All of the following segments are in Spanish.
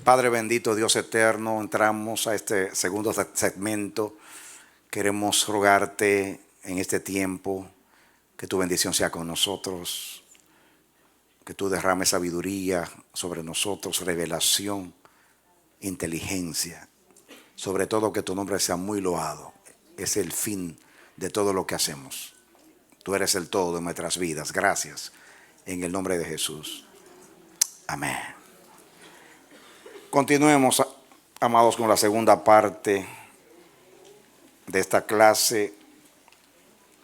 Padre bendito, Dios eterno, entramos a este segundo segmento. Queremos rogarte en este tiempo que tu bendición sea con nosotros, que tú derrames sabiduría sobre nosotros, revelación, inteligencia. Sobre todo que tu nombre sea muy loado. Es el fin de todo lo que hacemos. Tú eres el todo de nuestras vidas. Gracias. En el nombre de Jesús. Amén. Continuemos, amados, con la segunda parte de esta clase,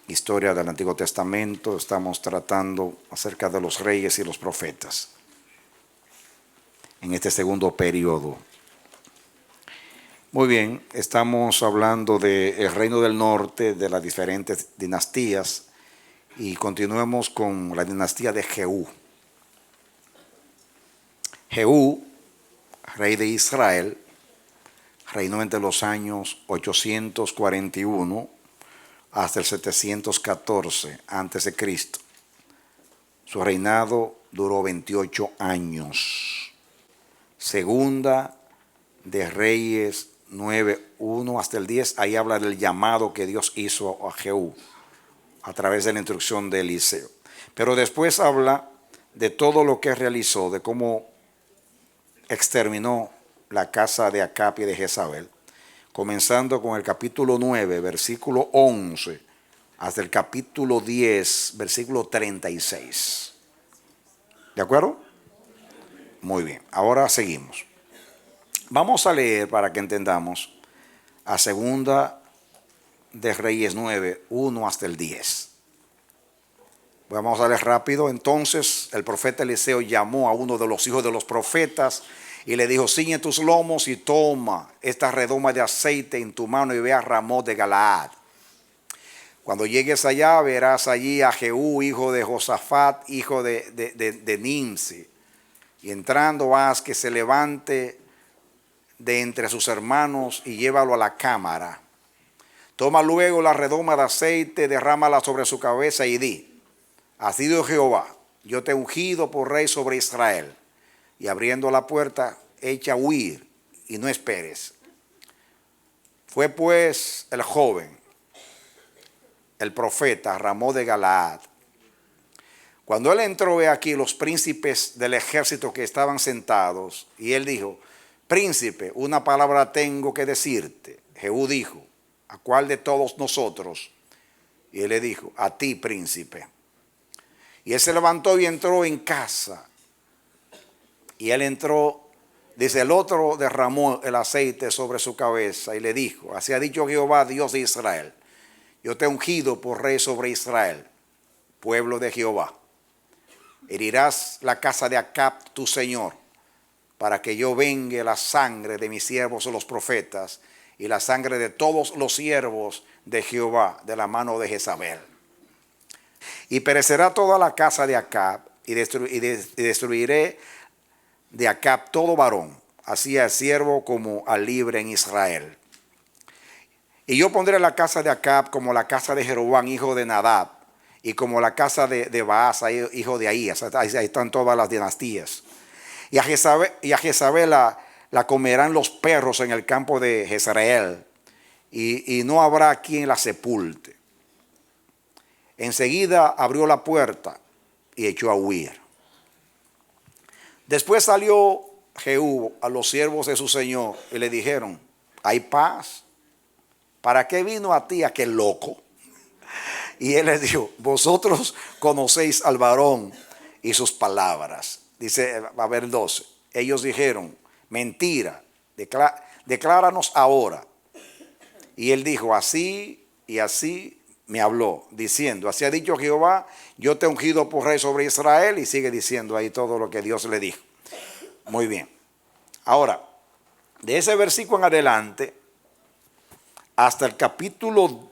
historia del Antiguo Testamento. Estamos tratando acerca de los reyes y los profetas en este segundo periodo. Muy bien, estamos hablando del reino del norte, de las diferentes dinastías, y continuemos con la dinastía de Jehú. Jehú, rey de Israel, reinó entre los años 841 hasta el 714 a.C. Su reinado duró 28 años. Segunda de Reyes 9:1 hasta el 10, ahí habla del llamado que Dios hizo a Jehú a través de la instrucción de Eliseo. Pero después habla de todo lo que realizó, de cómo exterminó la casa de Acab y de Jezabel, comenzando con el capítulo 9, versículo 11, hasta el capítulo 10, versículo 36. ¿De acuerdo? Muy bien, ahora seguimos. Vamos a leer para que entendamos a segunda de Reyes 9, 1 hasta el 10. Vamos a leer rápido. Entonces el profeta Eliseo llamó a uno de los hijos de los profetas y le dijo: ciñe tus lomos y toma esta redoma de aceite en tu mano y ve a Ramot de Galaad. Cuando llegues allá verás allí a Jehú, hijo de Josafat, hijo de Nimsi. Y entrando haz que se levante de entre sus hermanos y llévalo a la cámara. Toma luego la redoma de aceite, derrámala sobre su cabeza y di: así dijo Jehová, yo te he ungido por rey sobre Israel. Y abriendo la puerta, echa a huir y no esperes. Fue pues el joven, el profeta Ramot de Galaad. Cuando él entró, he aquí los príncipes del ejército que estaban sentados, y él dijo: príncipe, una palabra tengo que decirte. Jehú dijo: ¿a cuál de todos nosotros? Y él le dijo: a ti, príncipe. Y él se levantó y entró en casa. Y él entró, dice, el otro derramó el aceite sobre su cabeza y le dijo: así ha dicho Jehová, Dios de Israel, yo te he ungido por rey sobre Israel, pueblo de Jehová. Herirás la casa de Acab, tu señor, para que yo vengue la sangre de mis siervos los profetas y la sangre de todos los siervos de Jehová de la mano de Jezabel. Y perecerá toda la casa de Acab y destruiré de Acab todo varón, así al siervo como al libre en Israel. Y yo pondré la casa de Acab como la casa de Jeroboam, hijo de Nadab, y como la casa de Baasa, hijo de Ahías. Ahí están todas las dinastías. Y a Jezabel la comerán los perros en el campo de Jezreel, y no habrá quien la sepulte. Enseguida abrió la puerta y echó a huir. Después salió Jehú a los siervos de su señor y le dijeron: ¿hay paz? ¿Para qué vino a ti aquel loco? Y él les dijo: vosotros conocéis al varón y sus palabras. Dice, va a haber 12. Ellos dijeron: mentira, decláranos ahora. Y él dijo: así y así me habló, diciendo, así ha dicho Jehová, yo te he ungido por rey sobre Israel. Y sigue diciendo ahí todo lo que Dios le dijo. Muy bien. Ahora, de ese versículo en adelante, hasta el capítulo, o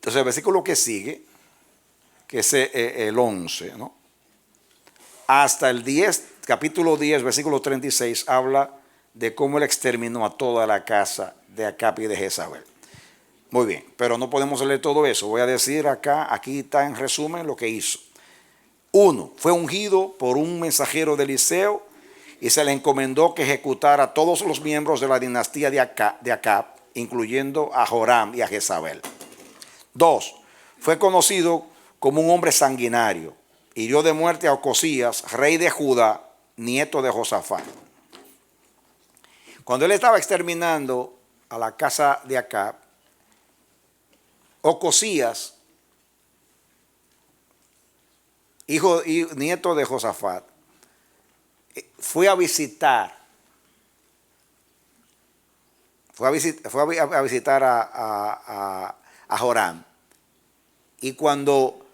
sea, el versículo que sigue, que es el 11, ¿no? Hasta el 10, capítulo 10, versículo 36, habla de cómo él exterminó a toda la casa de Acab y de Jezabel. Muy bien, pero no podemos leer todo eso. Voy a decir aquí está en resumen lo que hizo. 1, fue ungido por un mensajero de Eliseo y se le encomendó que ejecutara a todos los miembros de la dinastía de Acab, incluyendo a Joram y a Jezabel. 2. Fue conocido como un hombre sanguinario. Hirió de muerte a Ocosías, rey de Judá, nieto de Josafat. Cuando él estaba exterminando a la casa de Acab, Ocosías, hijo y nieto de Josafat, fue a visitar a Joram, y cuando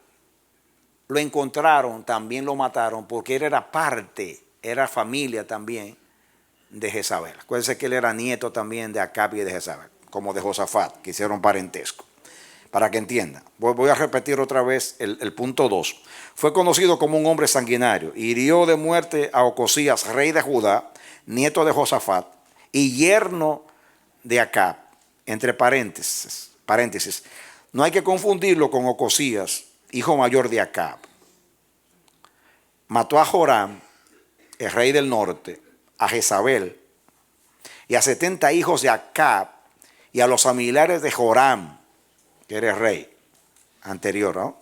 lo encontraron también lo mataron, porque él era familia también de Jezabel. Acuérdense que él era nieto también de Acab y de Jezabel, como de Josafat, que hicieron parentesco. Para que entiendan, voy a repetir otra vez el punto 2. Fue conocido como un hombre sanguinario. Hirió de muerte a Ocosías, rey de Judá, nieto de Josafat, y yerno de Acab. Entre paréntesis. No hay que confundirlo con Ocosías, hijo mayor de Acab. Mató a Joram, el rey del norte, a Jezabel, y a 70 hijos de Acab, y a los familiares de Joram, que era el rey anterior, ¿no?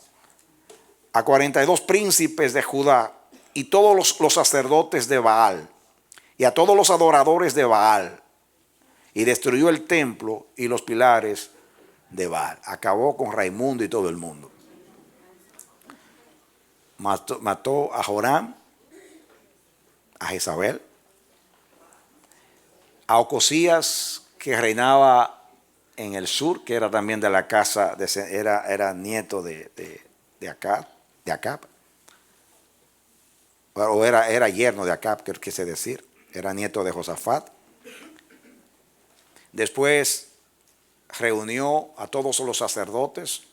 A 42 príncipes de Judá y todos los sacerdotes de Baal y a todos los adoradores de Baal, y destruyó el templo y los pilares de Baal. Acabó con Raimundo y todo el mundo. Mató a Joram, a Jezabel, a Ocosías, que reinaba en el sur, que era también de la casa, era nieto de Acab, o era yerno de Acab, que quise decir, era nieto de Josafat. Después reunió a todos los sacerdotes.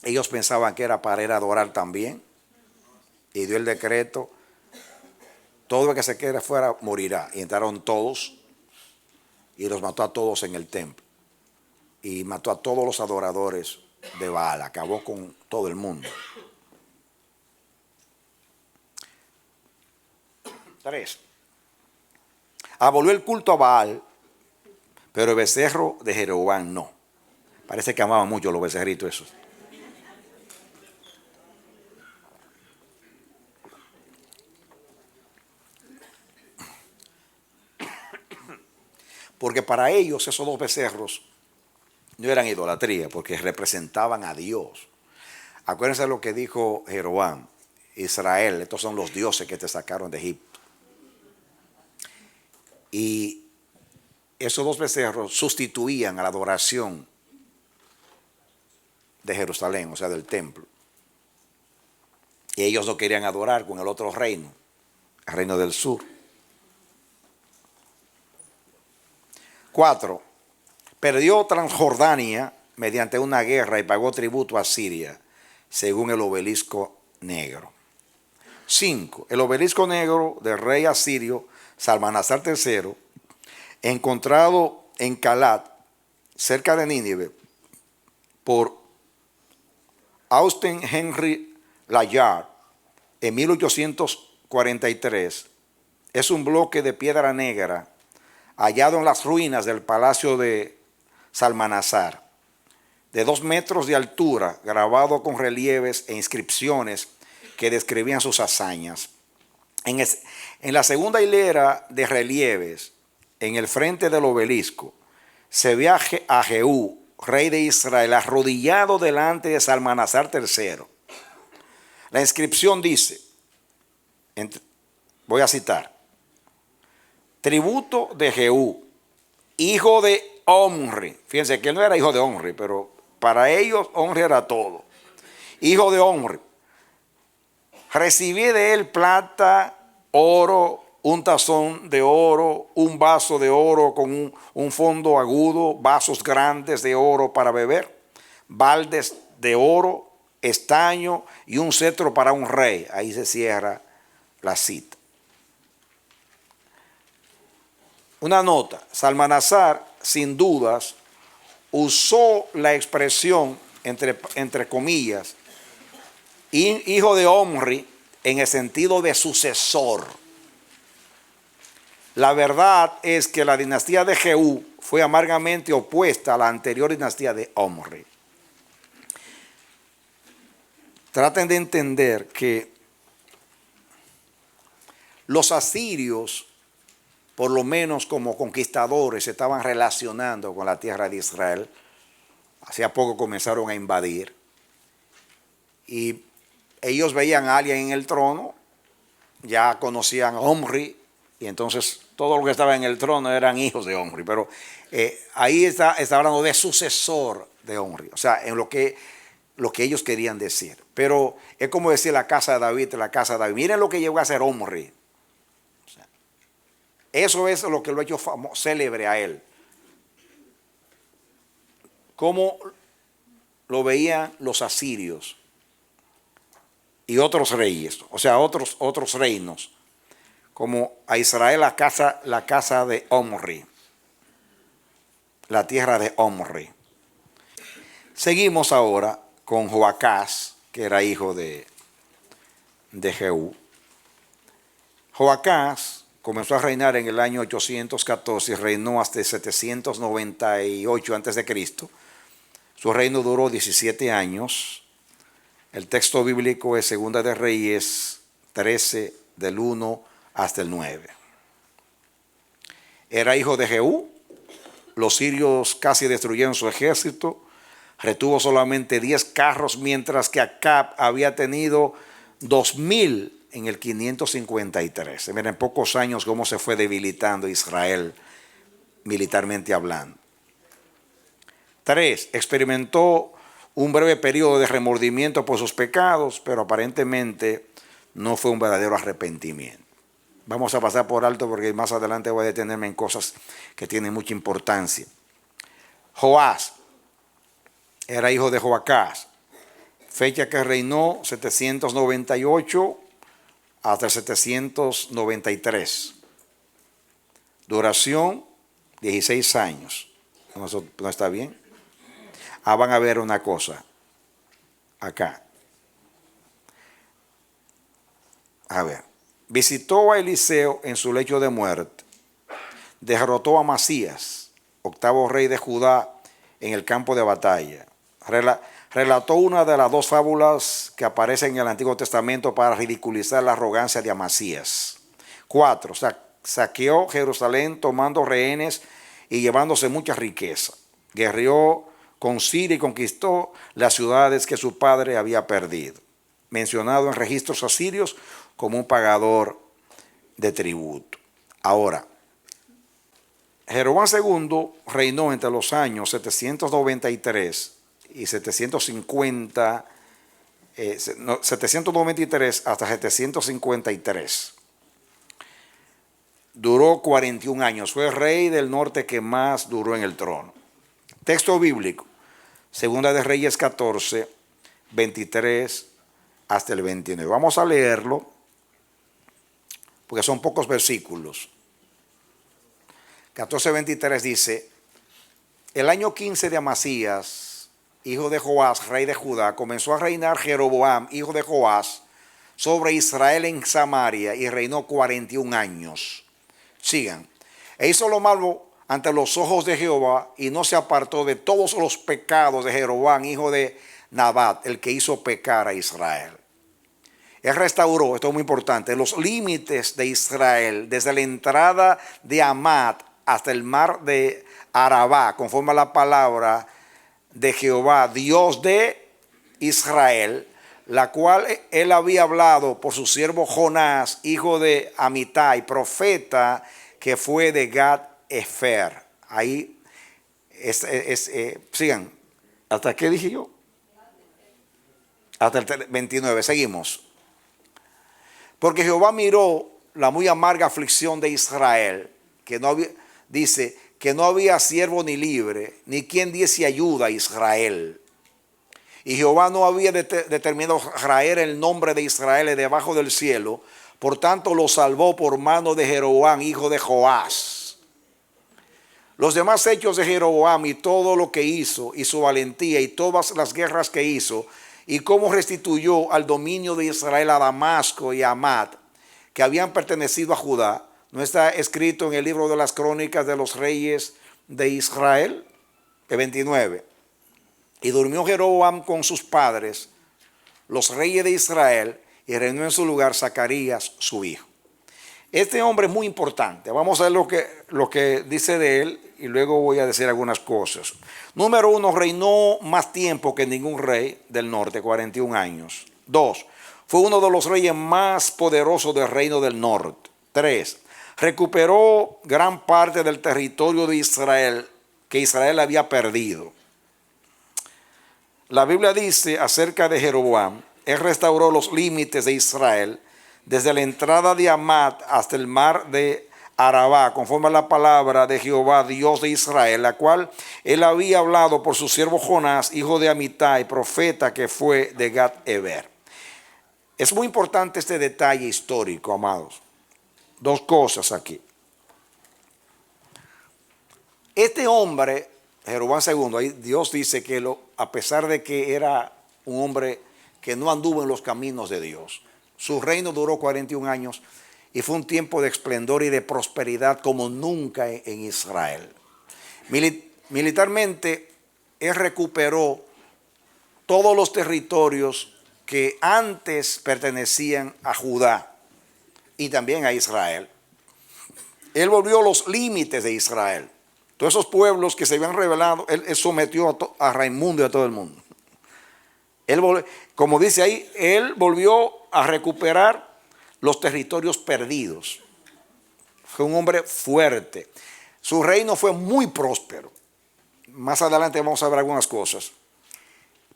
Ellos pensaban que era para ir a adorar también, y dio el decreto: todo el que se quede fuera morirá. Y entraron todos y los mató a todos en el templo. Y mató a todos los adoradores de Baal. Acabó con todo el mundo. 3. Abolió el culto a Baal, pero el becerro de Jeroboam no. Parece que amaban mucho los becerritos esos. Porque para ellos esos dos becerros no eran idolatría, porque representaban a Dios. Acuérdense lo que dijo Jeroboam: Israel, estos son los dioses que te sacaron de Egipto. Y esos dos becerros sustituían a la adoración de Jerusalén, o sea, del templo. Y ellos no querían adorar con el otro reino, el reino del sur. 4. Perdió Transjordania mediante una guerra y pagó tributo a Siria, según el obelisco negro. 5. El obelisco negro del rey asirio Salmanasar III, encontrado en Calat, cerca de Nínive, por Austen Henry Layard en 1843, es un bloque de piedra negra hallado en las ruinas del palacio de Salmanasar, de 2 metros de altura, grabado con relieves e inscripciones que describían sus hazañas. En la segunda hilera de relieves, en el frente del obelisco, se ve a Jehú, rey de Israel, arrodillado delante de Salmanasar III. La inscripción dice, voy a citar: tributo de Jehú, hijo de Omri. Fíjense que él no era hijo de Omri, pero para ellos Omri era todo. Hijo de Omri. Recibí de él plata, oro, un tazón de oro, un vaso de oro con un fondo agudo, vasos grandes de oro para beber, baldes de oro, estaño y un cetro para un rey. Ahí se cierra la cita. Una nota: Salmanasar, sin dudas, usó la expresión, entre comillas, hijo de Omri, en el sentido de sucesor. La verdad es que la dinastía de Jehú fue amargamente opuesta a la anterior dinastía de Omri. Traten de entender que los asirios, por lo menos como conquistadores, se estaban relacionando con la tierra de Israel. Hacía poco comenzaron a invadir. Y ellos veían a alguien en el trono, ya conocían a Omri, y entonces todo lo que estaba en el trono eran hijos de Omri. Pero ahí está hablando de sucesor de Omri, o sea, en lo que ellos querían decir. Pero es como decir la casa de David, la casa de David. Miren lo que llegó a ser Omri. O sea, eso es lo que lo ha hecho célebre a él. Cómo lo veían los asirios y otros reyes, o sea, otros reinos, como a Israel la casa de Omri, la tierra de Omri. Seguimos ahora con Joacás, que era hijo de Jehú. Joacás comenzó a reinar en el año 814 y reinó hasta 798 a.C. Su reino duró 17 años. El texto bíblico es Segunda de Reyes 13, del 1 hasta el 9. Era hijo de Jehú. Los sirios casi destruyeron su ejército. Retuvo solamente 10 carros, mientras que Acab había tenido 2,000 en el 553. Miren, en pocos años cómo se fue debilitando Israel militarmente hablando. 3. Experimentó un breve periodo de remordimiento por sus pecados, pero aparentemente no fue un verdadero arrepentimiento. Vamos a pasar por alto porque más adelante voy a detenerme en cosas que tienen mucha importancia. Joás era hijo de Joacás, fecha que reinó 798 hasta el 793. Duración 16 años. ¿No está bien? Van a ver una cosa acá. A ver. Visitó a Eliseo en su lecho de muerte. Derrotó a Amasías, octavo rey de Judá, en el campo de batalla. Relató una de las 2 fábulas que aparecen en el Antiguo Testamento para ridiculizar la arrogancia de Amasías. 4. Saqueó Jerusalén tomando rehenes y llevándose mucha riqueza. Guerreó con Siria y conquistó las ciudades que su padre había perdido. Mencionado en registros asirios como un pagador de tributo. Ahora, Jeroboam II reinó entre los años 793 y 793 hasta 753. Duró 41 años. Fue el rey del norte que más duró en el trono. Texto bíblico. Segunda de Reyes 14, 23 hasta el 29. Vamos a leerlo porque son pocos versículos. 14:23 dice: el año 15 de Amasías, hijo de Joás, rey de Judá, comenzó a reinar Jeroboam, hijo de Joás, sobre Israel en Samaria, y reinó 41 años. Sigan. E hizo lo malo ante los ojos de Jehová, y no se apartó de todos los pecados de Jeroboam, hijo de Nabat, el que hizo pecar a Israel. Él restauró, esto es muy importante, los límites de Israel, desde la entrada de Amat hasta el mar de Arabá, conforme a la palabra de Jehová, Dios de Israel, la cual él había hablado por su siervo Jonás, hijo de Amitai, profeta que fue de Gad Efer. Ahí sigan. ¿Hasta qué dije yo? Hasta el 29. Seguimos. Porque Jehová miró la muy amarga aflicción de Israel, que no había, dice, que no había siervo ni libre, ni quien diese ayuda a Israel. Y Jehová no había determinado raer el nombre de Israel debajo del cielo, por tanto lo salvó por mano de Jeroboam, hijo de Joás. Los demás hechos de Jeroboam y todo lo que hizo, y su valentía y todas las guerras que hizo, y cómo restituyó al dominio de Israel a Damasco y a Amat, que habían pertenecido a Judá, ¿No está escrito en el libro de las crónicas de los reyes de Israel? El 29. Y durmió Jeroboam con sus padres, los reyes de Israel, y reinó en su lugar Zacarías, su hijo. Este hombre es muy importante. Vamos a ver lo que dice de él y luego voy a decir algunas cosas. Número 1, reinó más tiempo que ningún rey del norte, 41 años. 2, fue uno de los reyes más poderosos del reino del norte. 3, recuperó gran parte del territorio de Israel que Israel había perdido. La Biblia dice acerca de Jeroboam, él restauró los límites de Israel desde la entrada de Amat hasta el mar de Arabá, conforme a la palabra de Jehová, Dios de Israel, la cual él había hablado por su siervo Jonás, hijo de Amitai, profeta que fue de Gat-Eber. Es muy importante este detalle histórico, amados. Dos cosas aquí. Este hombre, Jeroboam II, ahí Dios dice que a pesar de que era un hombre que no anduvo en los caminos de Dios, su reino duró 41 años y fue un tiempo de esplendor y de prosperidad como nunca en Israel. Militarmente, él recuperó todos los territorios que antes pertenecían a Judá y también a Israel. Él volvió los límites de Israel. Todos esos pueblos que se habían rebelado, él sometió a Raimundo y a todo el mundo. Como dice ahí, él volvió a recuperar los territorios perdidos. Fue un hombre fuerte. Su reino fue muy próspero. Más adelante vamos a ver algunas cosas.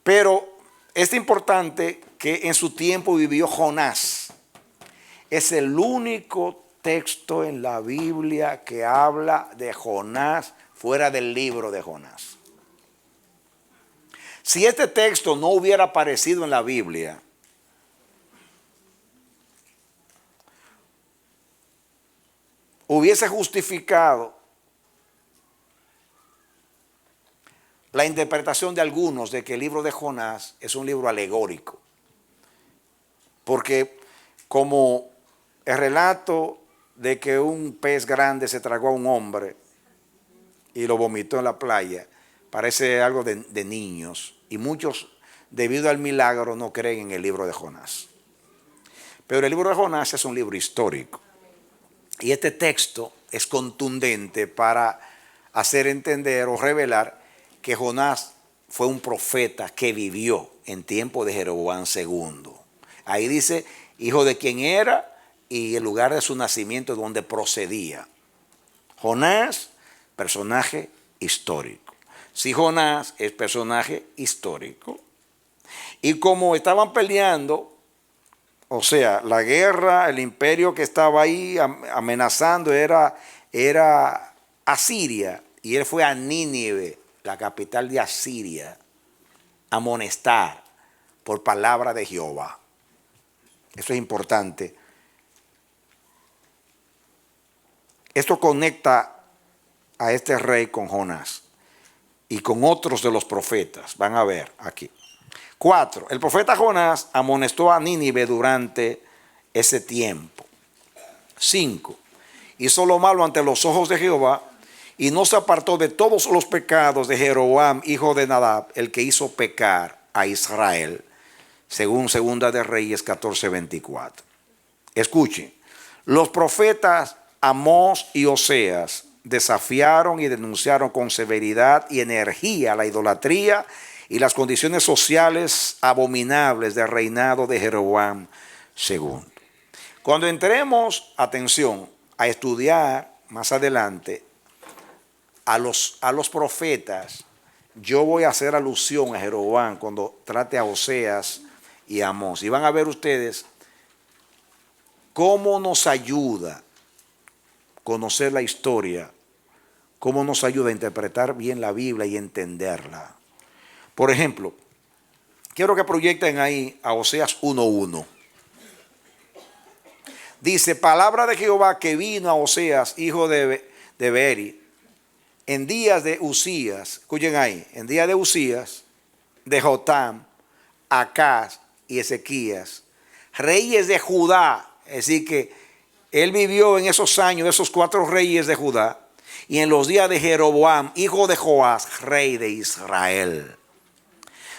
Pero es importante que en su tiempo vivió Jonás. Es el único texto en la Biblia que habla de Jonás fuera del libro de Jonás. Si este texto no hubiera aparecido en la Biblia, hubiese justificado la interpretación de algunos de que el libro de Jonás es un libro alegórico. Porque como el relato de que un pez grande se tragó a un hombre y lo vomitó en la playa, parece algo de niños. Y muchos, debido al milagro, no creen en el libro de Jonás. Pero el libro de Jonás es un libro histórico. Y este texto es contundente para hacer entender o revelar que Jonás fue un profeta que vivió en tiempo de Jeroboam II. Ahí dice, hijo de quién era y el lugar de su nacimiento, donde procedía. Jonás, personaje histórico. Si Jonás es personaje histórico, y como estaban peleando, o sea, la guerra, el imperio que estaba ahí amenazando era Asiria, y él fue a Nínive, la capital de Asiria, a amonestar por palabra de Jehová. Eso es importante. Esto conecta a este rey con Jonás y con otros de los profetas. Van a ver aquí. 4. El profeta Jonás amonestó a Nínive durante ese tiempo. 5. Hizo lo malo ante los ojos de Jehová y no se apartó de todos los pecados de Jeroboam, hijo de Nadab, el que hizo pecar a Israel, según Segunda de Reyes 14:24. Escuchen, los profetas Amós y Oseas desafiaron y denunciaron con severidad y energía la idolatría y las condiciones sociales abominables del reinado de Jeroboam II. Cuando entremos, atención, a estudiar más adelante a los profetas, yo voy a hacer alusión a Jeroboam cuando trate a Oseas y a Amós. Y van a ver ustedes cómo nos ayuda conocer la historia, cómo nos ayuda a interpretar bien la Biblia y entenderla. Por ejemplo, quiero que proyecten ahí a Oseas 1:1. Dice, palabra de Jehová que vino a Oseas, hijo de Beeri, en días de Usías, escuchen ahí, en días de Usías, de Jotam, Acaz y Ezequías, reyes de Judá. Es decir que Él vivió en esos años, esos 4 reyes de Judá, y en los días de Jeroboam, hijo de Joás, rey de Israel.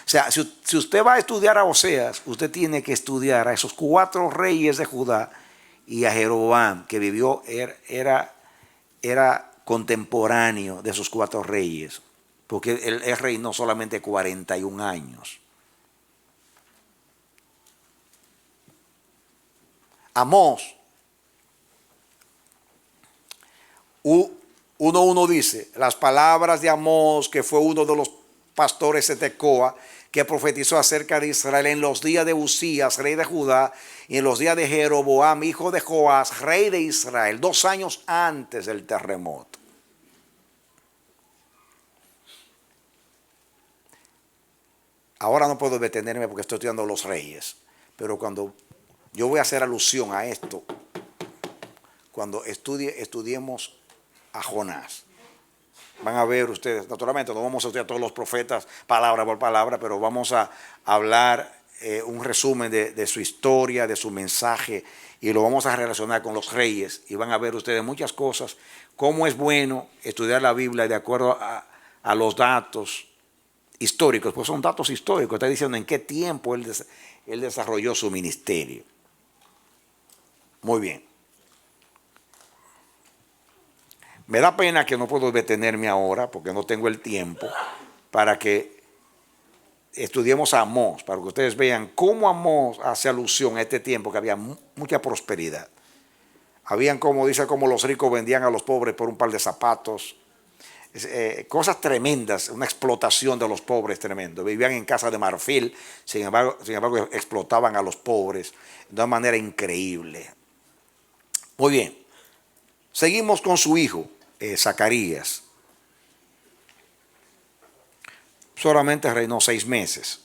O sea, si usted va a estudiar a Oseas, usted tiene que estudiar a esos 4 reyes de Judá y a Jeroboam, que vivió, era contemporáneo de esos 4 reyes, porque él reinó solamente 41 años. Amós 1:1 dice, las palabras de Amós, que fue uno de los pastores de Tecoa, que profetizó acerca de Israel en los días de Usías, rey de Judá, y en los días de Jeroboam, hijo de Joás, rey de Israel, 2 años antes del terremoto. Ahora no puedo detenerme porque estoy estudiando los reyes, pero cuando yo voy a hacer alusión a esto, cuando estudiemos a Jonás, van a ver ustedes, naturalmente no vamos a estudiar todos los profetas palabra por palabra, pero vamos a hablar un resumen de su historia, de su mensaje, y lo vamos a relacionar con los reyes, y van a ver ustedes muchas cosas, cómo es bueno estudiar la Biblia de acuerdo a los datos históricos, pues son datos históricos, está diciendo en qué tiempo él desarrolló su ministerio. Muy bien. Me da pena que no puedo detenerme ahora porque no tengo el tiempo para que estudiemos a Amós, para que ustedes vean cómo Amós hace alusión a este tiempo que había mucha prosperidad. Habían, como dice, como los ricos vendían a los pobres por un par de zapatos, cosas tremendas, una explotación de los pobres tremendo. Vivían en casas de marfil, sin embargo explotaban a los pobres de una manera increíble. Muy bien, seguimos con su hijo, Zacarías. Solamente reinó 6 meses.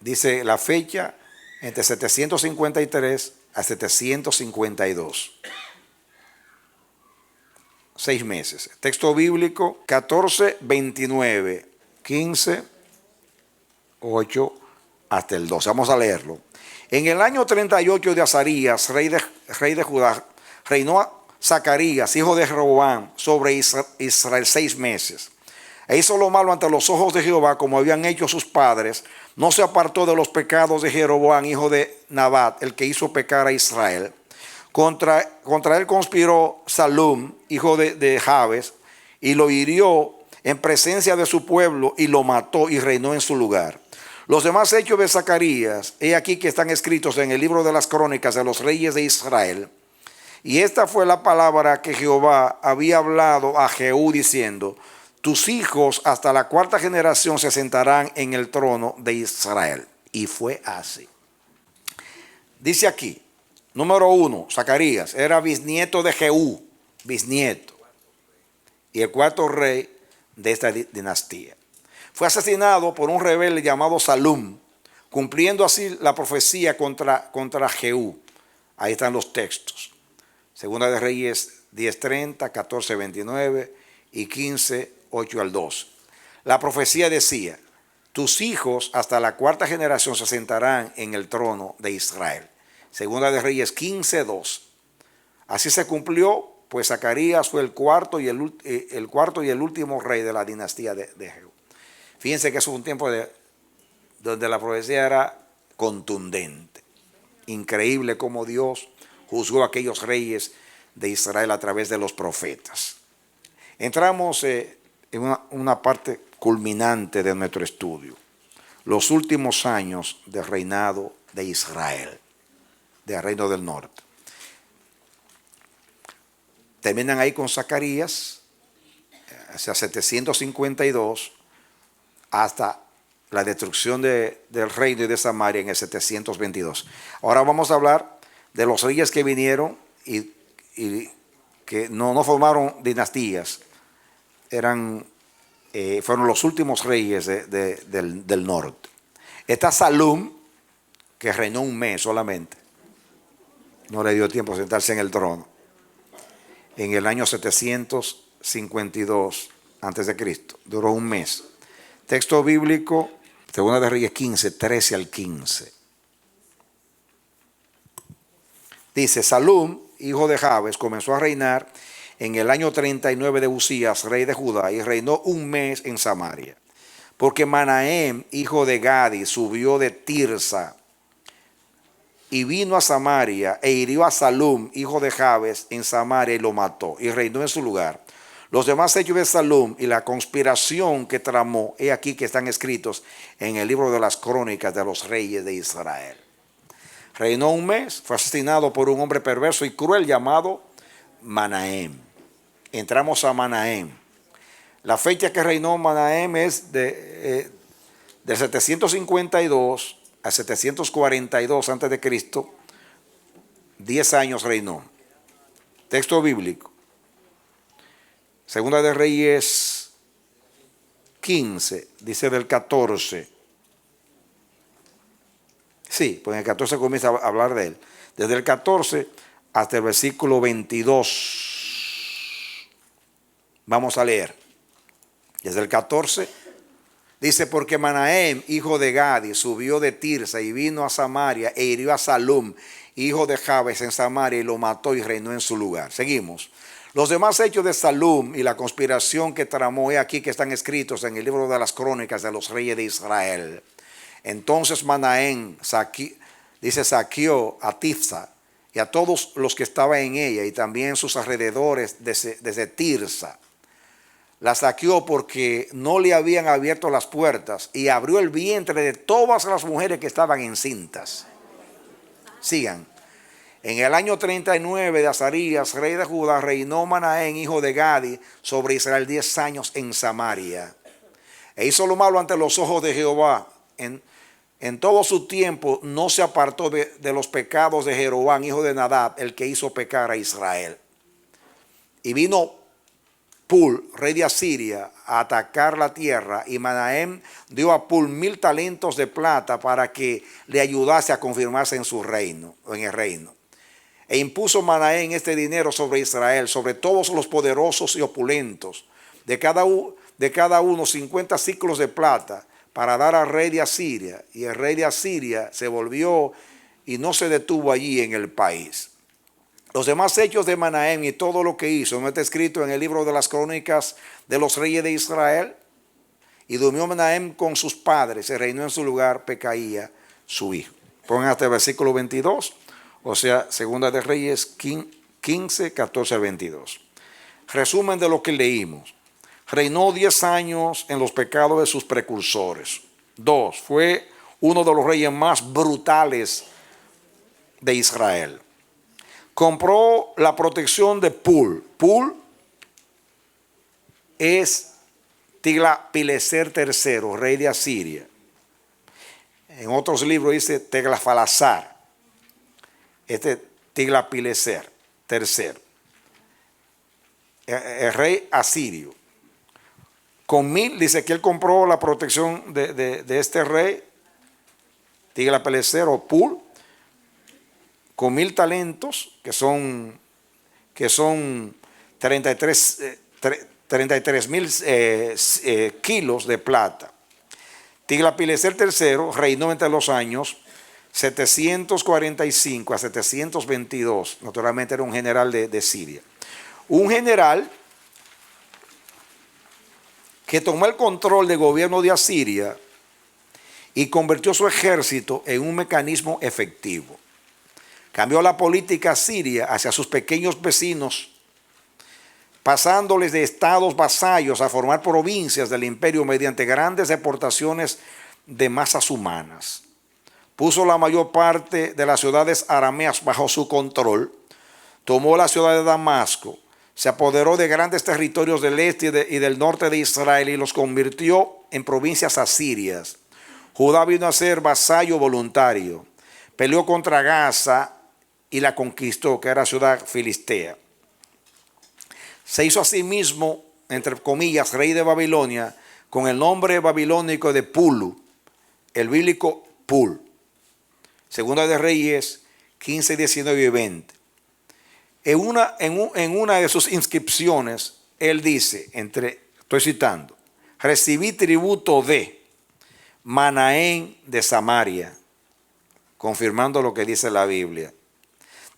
Dice la fecha entre 753 a 752. 6 meses. Texto bíblico 14, 29, 15, 8 hasta el 12. Vamos a leerlo. En el año 38 de Azarías, rey de Judá, reinó Zacarías, hijo de Jeroboam, sobre Israel 6 meses. E hizo lo malo ante los ojos de Jehová, como habían hecho sus padres. No se apartó de los pecados de Jeroboam, hijo de Nabat, el que hizo pecar a Israel. Contra él conspiró Salum, hijo de Jabes, y lo hirió en presencia de su pueblo y lo mató y reinó en su lugar. Los demás hechos de Zacarías, he aquí que están escritos en el libro de las crónicas de los reyes de Israel. Y esta fue la palabra que Jehová había hablado a Jehú diciendo, tus hijos hasta la 4ª generación se sentarán en el trono de Israel. Y fue así. Dice aquí, número 1, Zacarías era bisnieto de Jehú, bisnieto, y el 4º rey de esta dinastía. Fue asesinado por un rebelde llamado Salum, cumpliendo así la profecía contra Jehú. Ahí están los textos. Segunda de Reyes 10:30, 14:29 y 15:8 al 2. La profecía decía, tus hijos hasta la 4ª generación se sentarán en el trono de Israel. Segunda de Reyes 15:2. Así se cumplió, pues Zacarías fue el cuarto y el último rey de la dinastía de Jehú. Fíjense que eso fue un tiempo donde la profecía era contundente. Increíble cómo Dios juzgó a aquellos reyes de Israel a través de los profetas. Entramos en una parte culminante de nuestro estudio. Los últimos años del reinado de Israel, del reino del norte. Terminan ahí con Zacarías, hacia 752, hasta la destrucción del reino y de Samaria en el 722. Ahora vamos a hablar de los reyes que vinieron y que no formaron dinastías, fueron los últimos reyes del norte. Está Salum, que reinó 1 mes solamente, no le dio tiempo de sentarse en el trono, en el año 752 a.C., duró 1 mes. Texto bíblico, Segunda de Reyes 15, 13 al 15. Dice, Salum, hijo de Jabes, comenzó a reinar en el año 39 de Usías, rey de Judá, y reinó un mes en Samaria. Porque Manahem, hijo de Gadi, subió de Tirsa y vino a Samaria e hirió a Salum, hijo de Jabes, en Samaria y lo mató y reinó en su lugar. Los demás hechos de Salum y la conspiración que tramó, he aquí que están escritos en el libro de las crónicas de los reyes de Israel. Reinó un mes, fue asesinado por un hombre perverso y cruel llamado Manahem. Entramos a Manahem. La fecha que reinó Manahem es del 752 a 742 antes de Cristo. 10 años reinó. Texto bíblico. Segunda de Reyes 15, dice del 14. Sí, pues en el 14 comienza a hablar de él. Desde el 14 hasta el versículo 22. Vamos a leer. Desde el 14 dice, porque Manahem, hijo de Gadi, subió de Tirsa y vino a Samaria e hirió a Salum, hijo de Jabes, en Samaria y lo mató y reinó en su lugar. Seguimos. Los demás hechos de Salum y la conspiración que tramó, he aquí que están escritos en el libro de las crónicas de los reyes de Israel. Entonces Manahem saqueó a Tifsa y a todos los que estaban en ella y también sus alrededores desde Tirsa. La saqueó porque no le habían abierto las puertas y abrió el vientre de todas las mujeres que estaban encintas. Sigan. En el año 39 de Azarías, rey de Judá, reinó Manahem, hijo de Gadi, sobre Israel 10 años en Samaria. E hizo lo malo ante los ojos de Jehová. En todo su tiempo no se apartó de los pecados de Jeroboam, hijo de Nadab, el que hizo pecar a Israel. Y vino Pul, rey de Asiria, a atacar la tierra, y Manahem dio a Pul 1000 talentos de plata para que le ayudase a confirmarse en su reino, en el reino. E impuso Manahem este dinero sobre Israel, sobre todos los poderosos y opulentos, de cada uno 50 ciclos de plata, para dar al rey de Asiria. Y el rey de Asiria se volvió y no se detuvo allí en el país. Los demás hechos de Manahem y todo lo que hizo no está escrito en el libro de las crónicas de los reyes de Israel. Y durmió Manahem con sus padres y reinó en su lugar Pecaía, su hijo. Pongan hasta el versículo 22, o sea, Segunda de Reyes 15, 14 al 22. Resumen de lo que leímos. Reinó 10 años en los pecados de sus precursores. 2. Fue uno de los reyes más brutales de Israel. Compró la protección de Pul. Pul es Tiglat-Pileser III, rey de Asiria. En otros libros dice Teglafalasar. Este Tiglat-Pileser III. El rey asirio. Con 1000, dice que él compró la protección de este rey, Tiglat-Pileser o Pul, con 1000 talentos, que son 33,000 kilos de plata. Tiglat-Pileser III reinó entre los años 745 a 722. Naturalmente era un general de Siria. Un general que tomó el control del gobierno de Asiria y convirtió su ejército en un mecanismo efectivo. Cambió la política siria hacia sus pequeños vecinos, pasándoles de estados vasallos a formar provincias del imperio mediante grandes deportaciones de masas humanas. Puso la mayor parte de las ciudades arameas bajo su control, tomó la ciudad de Damasco, se apoderó de grandes territorios del este y del norte de Israel y los convirtió en provincias asirias. Judá vino a ser vasallo voluntario. Peleó contra Gaza y la conquistó, que era ciudad filistea. Se hizo a sí mismo, entre comillas, rey de Babilonia, con el nombre babilónico de Pulu, el bíblico Pul. Segunda de Reyes 15, 19 y 20. En una de sus inscripciones, él dice, estoy citando, recibí tributo de Manahem de Samaria, confirmando lo que dice la Biblia.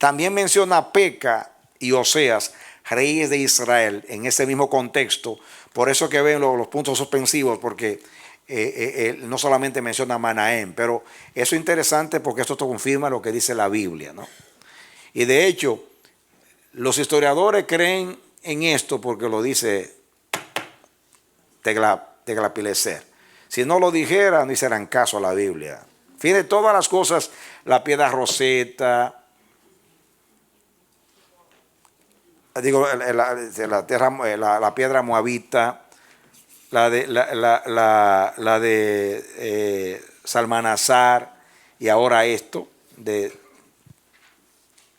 También menciona a Peca y Oseas, reyes de Israel, en ese mismo contexto. Por eso que ven los puntos suspensivos, porque no solamente menciona a Manahem, pero eso es interesante porque esto confirma lo que dice la Biblia, ¿no? Y de hecho, los historiadores creen en esto porque lo dice Teglapileser. Si no lo dijera, no hicieran caso a la Biblia. Fíjense, todas las cosas, la piedra roseta, digo, la piedra moabita, la de Salmanasar, y ahora esto, de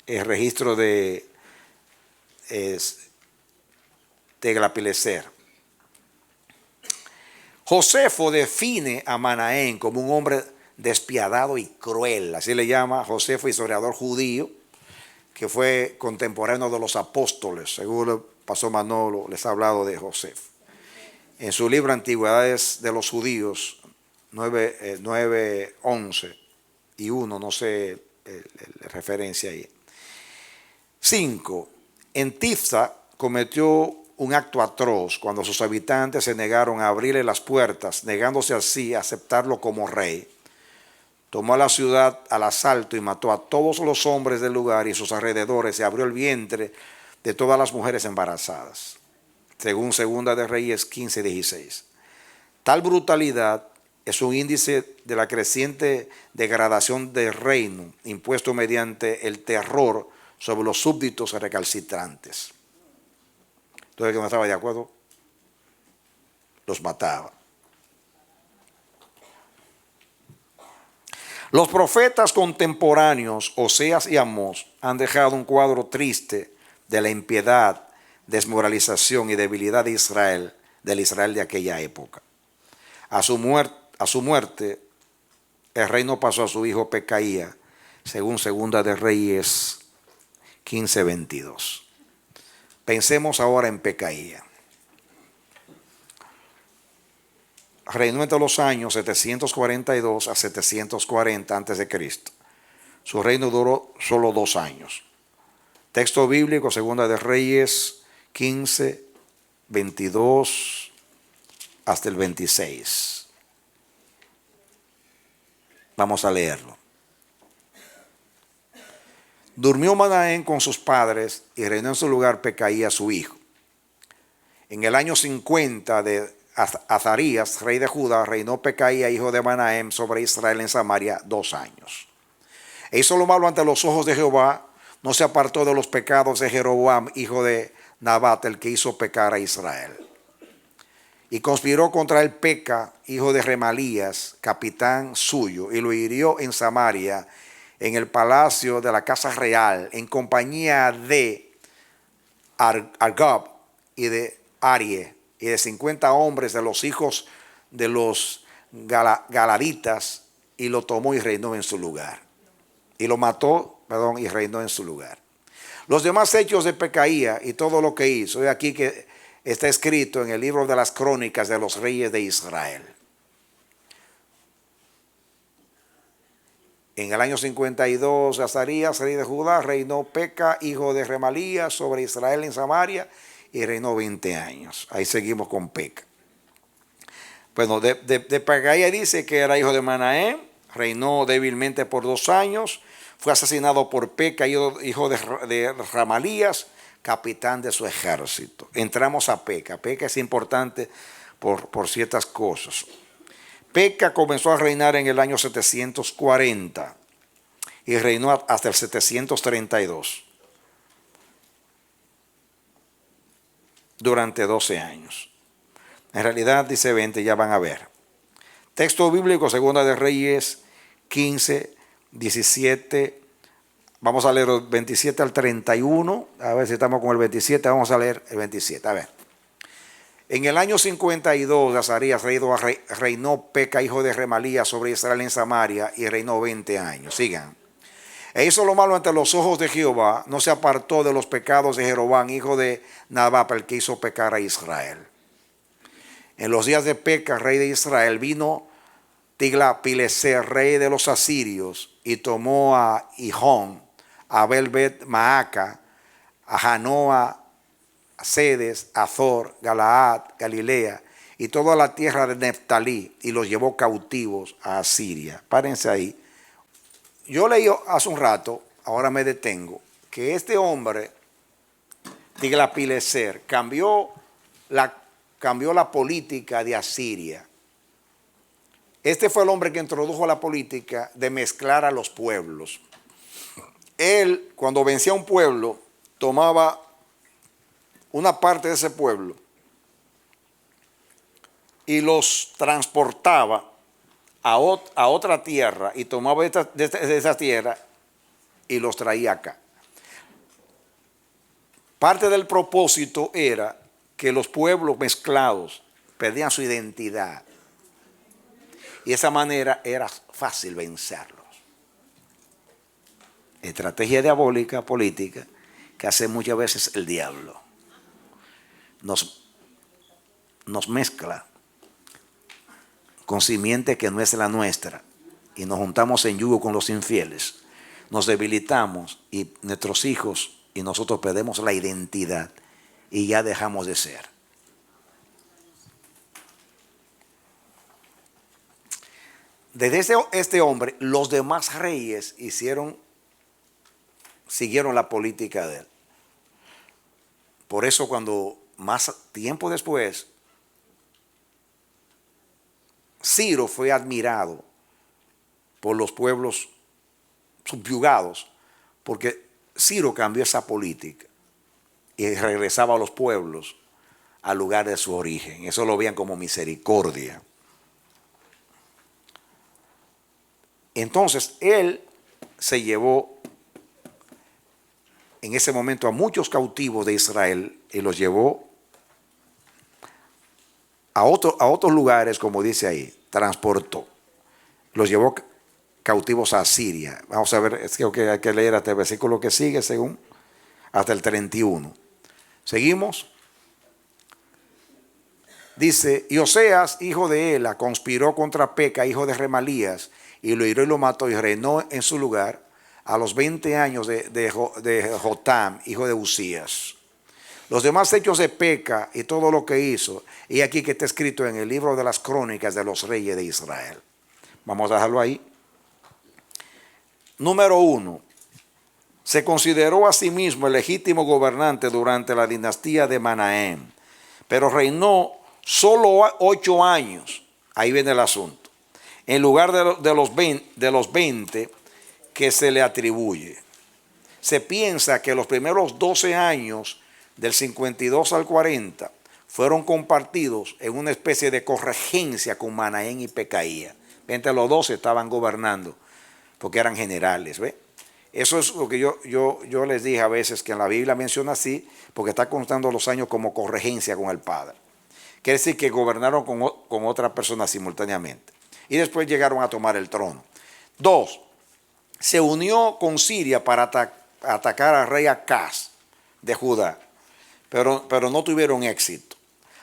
el registro de Teglapileser. Josefo define a Manahem como un hombre despiadado y cruel, así le llama Josefo, historiador judío, que fue contemporáneo de los apóstoles. Seguro el pastor Manolo les ha hablado de Josefo. En su libro Antigüedades de los Judíos, 9, 11 y 1, no sé la referencia ahí. 5. En Tifsa cometió un acto atroz cuando sus habitantes se negaron a abrirle las puertas, negándose así a aceptarlo como rey. Tomó a la ciudad al asalto y mató a todos los hombres del lugar y sus alrededores, y abrió el vientre de todas las mujeres embarazadas, según Segunda de Reyes 15:16. Tal brutalidad es un índice de la creciente degradación del reino, impuesto mediante el terror sobre los súbditos recalcitrantes. Entonces, el que no estaba de acuerdo, los mataba. Los profetas contemporáneos, Oseas y Amós, han dejado un cuadro triste de la impiedad, desmoralización y debilidad de Israel, del Israel de aquella época. A su muerte, el reino pasó a su hijo Pecaía, según Segunda de Reyes 15:22. Pensemos ahora en Pecaía. Reinó entre los años 742 a 740 a.C. Su reino duró solo 2 años. Texto bíblico, Segunda de Reyes 15, 22 hasta el 26. Vamos a leerlo. Durmió Manahem con sus padres y reinó en su lugar Pecaía su hijo. En el año 50 de Azarías, rey de Judá, reinó Pecaía, hijo de Manahem, sobre Israel en Samaria 2 años. E hizo lo malo ante los ojos de Jehová, no se apartó de los pecados de Jeroboam, hijo de Nabat, el que hizo pecar a Israel. Y conspiró contra él Peca, hijo de Remalías, capitán suyo, y lo hirió en Samaria, en el palacio de la casa real, en compañía de Argob y de Arie, y de 50 hombres de los hijos de los galaditas, y lo tomó y reinó en su lugar. Y lo mató, y reinó en su lugar. Los demás hechos de Pecaía y todo lo que hizo, es aquí que está escrito en el libro de las crónicas de los reyes de Israel. En el año 52, Azarías, rey de Judá, reinó Peca, hijo de Remalías, sobre Israel en Samaria, y reinó 20 años. Ahí seguimos con Peca. Bueno, de Pecaía dice que era hijo de Manahem, reinó débilmente por 2 años, fue asesinado por Peca, hijo de Remalías, capitán de su ejército. Entramos a Peca. Peca es importante por ciertas cosas. Peca comenzó a reinar en el año 740 y reinó hasta el 732. Durante 12 años. En realidad dice 20, ya van a ver. Texto bíblico, Segunda de Reyes 15, 17. Vamos a leer el 27 al 31. A ver si estamos con el 27. Vamos a leer el 27. A ver. En el año 52 de Azarías reinó Peca, hijo de Remalías, sobre Israel en Samaria, y reinó 20 años. Sigan. E hizo lo malo ante los ojos de Jehová, no se apartó de los pecados de Jeroboam, hijo de Nabat, el que hizo pecar a Israel. En los días de Peca, rey de Israel, vino Tiglath-Pileser, rey de los asirios, y tomó a Gihón, Abel Bet Maaca, a Janoa, a Sedes, a Azor, Galaad, Galilea y toda la tierra de Neftalí, y los llevó cautivos a Asiria. Párense ahí. Yo leí hace un rato, ahora me detengo, que este hombre, Tiglath-Pileser, cambió la política de Asiria. Este fue el hombre que introdujo la política de mezclar a los pueblos. Él, cuando vencía a un pueblo, tomaba una parte de ese pueblo y los transportaba a otra tierra y tomaba de esa tierra y los traía acá. Parte del propósito era que los pueblos mezclados perdían su identidad y de esa manera era fácil vencerlos. Estrategia diabólica, política, que hace muchas veces el diablo. Nos mezcla con simiente que no es la nuestra y nos juntamos en yugo con los infieles. Nos debilitamos y nuestros hijos y nosotros perdemos la identidad y ya dejamos de ser. Desde este hombre, los demás reyes siguieron la política de él. Por eso cuando más tiempo después, Ciro fue admirado por los pueblos subyugados, porque Ciro cambió esa política y regresaba a los pueblos al lugar de su origen. Eso lo veían como misericordia. Entonces él se llevó en ese momento a muchos cautivos de Israel y los llevó a otros lugares, como dice ahí, transportó. Los llevó cautivos a Siria. Vamos a ver, es que hay que leer hasta el versículo que sigue, según, hasta el 31. ¿Seguimos? Dice, y Oseas, hijo de Ela, conspiró contra Peca, hijo de Remalías, y lo hirió y lo mató, y reinó en su lugar a los 20 años de Jotam, hijo de Usías. Los demás hechos de Peca y todo lo que hizo, y aquí que está escrito en el libro de las crónicas de los reyes de Israel. Vamos a dejarlo ahí. Número 1. Se consideró a sí mismo el legítimo gobernante durante la dinastía de Manahem, pero reinó solo 8 años. Ahí viene el asunto. En lugar de los 20 que se le atribuye. Se piensa que los primeros 12 años, del 52 al 40, fueron compartidos en una especie de corregencia con Manahem y Pecaía. Entre los 12 estaban gobernando, porque eran generales, ¿ve? Eso es lo que yo les dije a veces, que en la Biblia menciona así, porque está contando los años como corregencia con el Padre. Quiere decir que gobernaron con otra persona simultáneamente. Y después llegaron a tomar el trono. 2. Se unió con Siria para atacar al rey Acaz de Judá, pero no tuvieron éxito.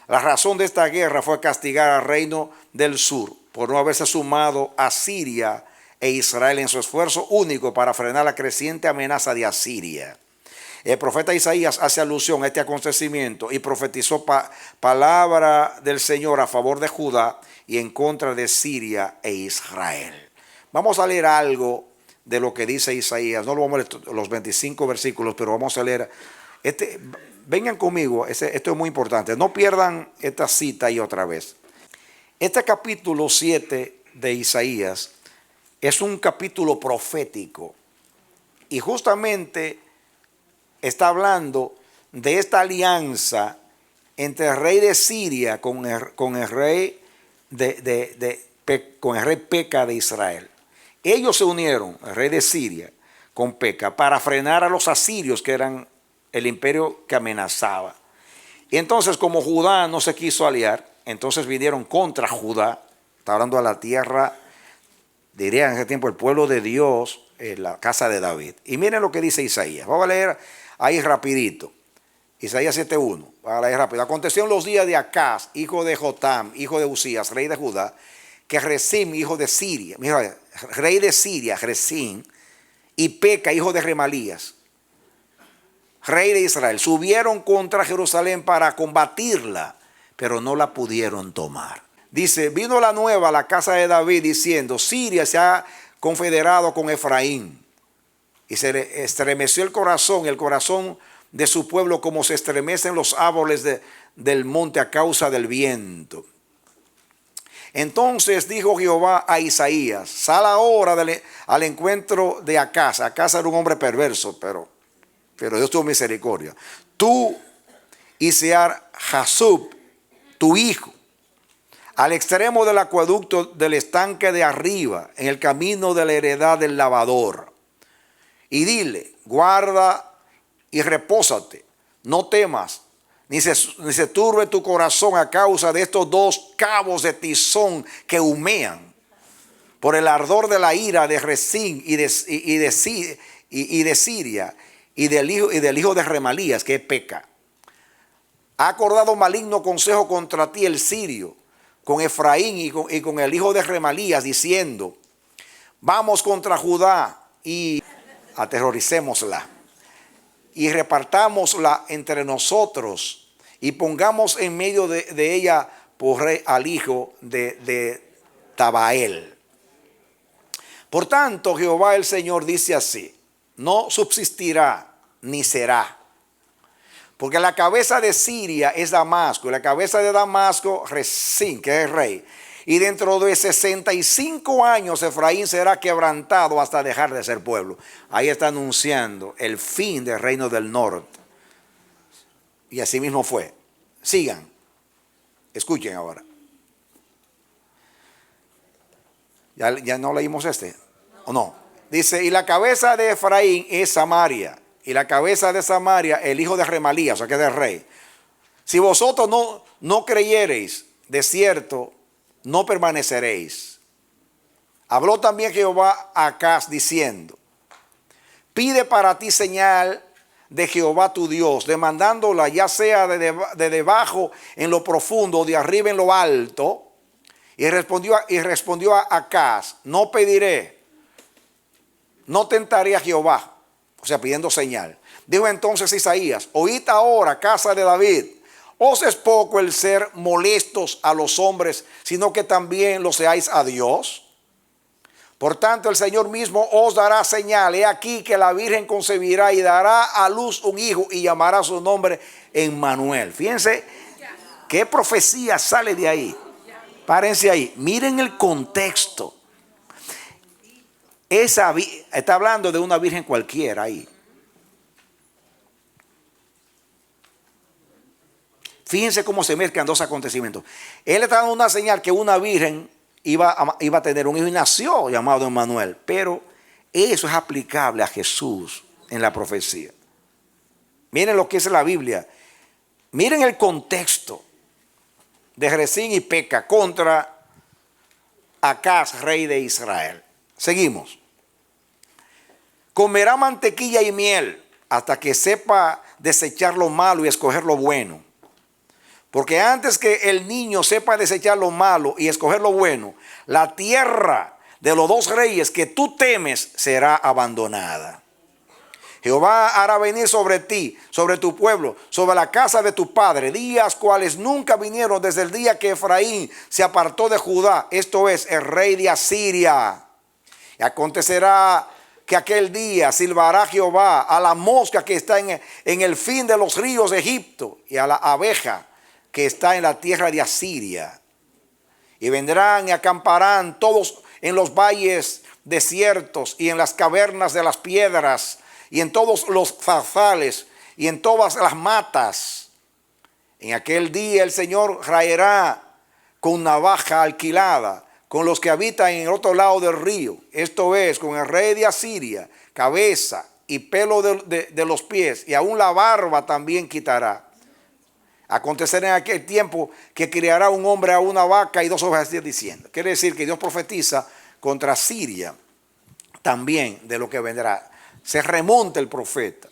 La razón de esta guerra fue castigar al reino del sur por no haberse sumado a Siria e Israel en su esfuerzo único para frenar la creciente amenaza de Asiria. El profeta Isaías hace alusión a este acontecimiento y profetizó palabra del Señor a favor de Judá y en contra de Siria e Israel. Vamos a leer algo de lo que dice Isaías. No lo vamos a leer los 25 versículos, pero vamos a leer. Vengan conmigo, esto es muy importante. No pierdan esta cita y otra vez. Este capítulo 7 de Isaías es un capítulo profético y justamente está hablando de esta alianza entre el rey de Siria con el rey con el rey Peca de Israel. Ellos se unieron, el rey de Siria con Peca, para frenar a los asirios, que eran el imperio que amenazaba. Y entonces, como Judá no se quiso aliar, entonces vinieron contra Judá. Está hablando de la tierra, diría en ese tiempo, el pueblo de Dios, la casa de David. Y miren lo que dice Isaías. Vamos a leer ahí rapidito. Isaías 7:1. Vamos a leer rápido. Aconteció en los días de Acaz, hijo de Jotam, hijo de Usías, rey de Judá, que Rezín, hijo de Siria, mira, rey de Siria, Rezín, y Peca, hijo de Remalías, rey de Israel, subieron contra Jerusalén para combatirla, pero no la pudieron tomar. Dice, vino la nueva a la casa de David diciendo, Siria se ha confederado con Efraín. Y se le estremeció el corazón de su pueblo como se estremecen los árboles del monte a causa del viento. Entonces dijo Jehová a Isaías, sal ahora al encuentro de Acaz. Acaz era un hombre perverso, pero Dios tuvo misericordia. Tú y Sear-Jasub, tu hijo, al extremo del acueducto del estanque de arriba, en el camino de la heredad del lavador. Y dile, guarda y repósate, no temas, ni se turbe tu corazón a causa de estos dos cabos de tizón que humean, por el ardor de la ira de Rezín y de Siria, y del hijo de Remalías, que es Peca. Ha acordado maligno consejo contra ti el sirio, con Efraín y con el hijo de Remalías, diciendo, vamos contra Judá y aterroricémosla, y repartámosla entre nosotros, y pongamos en medio de ella por rey al hijo de Tabael. Por tanto, Jehová el Señor dice así, no subsistirá ni será. Porque la cabeza de Siria es Damasco, y la cabeza de Damasco, Rezín, que es rey. Y dentro de 65 años Efraín será quebrantado hasta dejar de ser pueblo. Ahí está anunciando el fin del reino del norte. Y así mismo fue. Sigan. Escuchen ahora. ¿Ya no leímos este? ¿O no? Dice, y la cabeza de Efraín es Samaria. Y la cabeza de Samaria, el hijo de Remalías, o sea que es del rey. Si vosotros no creyereis, de cierto, no permaneceréis. Habló también Jehová a Acaz diciendo, pide para ti señal de Jehová tu Dios, demandándola ya sea de debajo en lo profundo, de arriba en lo alto. Y respondió a Acaz, no pediré, no tentaré a Jehová. O sea, pidiendo señal. Dijo entonces Isaías, oíd ahora, casa de David, ¿os es poco el ser molestos a los hombres, sino que también lo seáis a Dios? Por tanto, el Señor mismo os dará señal. He aquí que la Virgen concebirá y dará a luz un hijo y llamará su nombre Emmanuel. Fíjense qué profecía sale de ahí. Párense ahí. Miren el contexto. Está hablando de una virgen cualquiera ahí. Fíjense cómo se mezclan dos acontecimientos. Él está dando una señal que una virgen iba a tener un hijo y nació llamado Emmanuel. Pero eso es aplicable a Jesús en la profecía. Miren lo que es la Biblia. Miren el contexto de Rezín y Peca contra Acaz, rey de Israel. Seguimos. Comerá mantequilla y miel hasta que sepa desechar lo malo y escoger lo bueno. Porque antes que el niño sepa desechar lo malo y escoger lo bueno, la tierra de los dos reyes que tú temes será abandonada. Jehová hará venir sobre ti, sobre tu pueblo, sobre la casa de tu padre, días cuales nunca vinieron desde el día que Efraín se apartó de Judá, esto es, el rey de Asiria. Y acontecerá que aquel día silbará Jehová a la mosca que está en el fin de los ríos de Egipto y a la abeja que está en la tierra de Asiria. Y vendrán y acamparán todos en los valles desiertos y en las cavernas de las piedras y en todos los zarzales y en todas las matas. En aquel día el Señor raerá con navaja alquilada con los que habitan en el otro lado del río, esto es, con el rey de Asiria, cabeza y pelo de los pies, y aún la barba también quitará. Acontecerá en aquel tiempo que criará un hombre a una vaca y dos ovejas diciendo. Quiere decir que Dios profetiza contra Siria también de lo que vendrá. Se remonta el profeta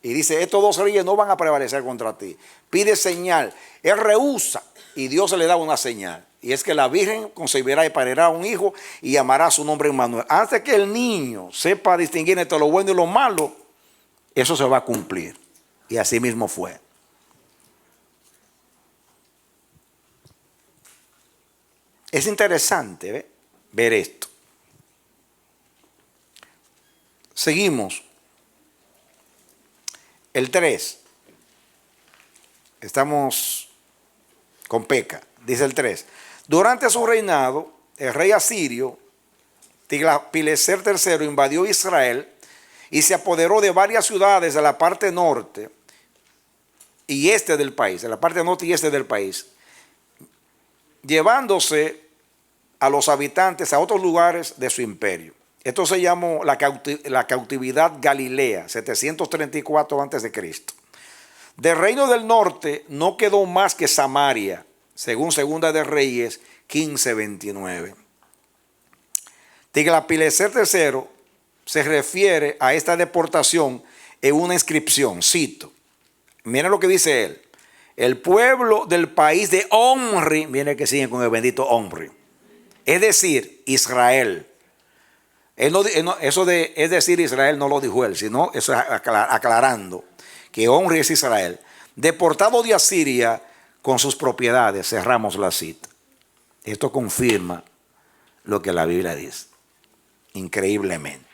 y dice, estos dos reyes no van a prevalecer contra ti. Pide señal. Él rehúsa y Dios le da una señal. Y es que la Virgen concebirá y parirá un hijo y llamará su nombre Emmanuel. Antes que el niño sepa distinguir entre lo bueno y lo malo, eso se va a cumplir. Y así mismo fue. Es interesante ver esto. Seguimos. El 3. Estamos con Peca. Dice el 3. Durante su reinado, el rey asirio, Tiglat-Pileser III, invadió Israel y se apoderó de varias ciudades de la parte norte y este del país, de la parte norte y este del país, llevándose a los habitantes a otros lugares de su imperio. Esto se llamó la cautividad Galilea, 734 a.C. Del reino del norte no quedó más que Samaria, según Segunda de Reyes 15:29. Tiglat-Pileser III se refiere a esta deportación en una inscripción, cito, miren lo que dice él: el pueblo del país de Omri, miren que siguen con el bendito Omri, es decir, Israel. Eso de es decir Israel no lo dijo él, sino eso es aclarando que Omri es Israel, deportado de Asiria con sus propiedades. Cerramos la cita. Esto confirma lo que la Biblia dice, increíblemente.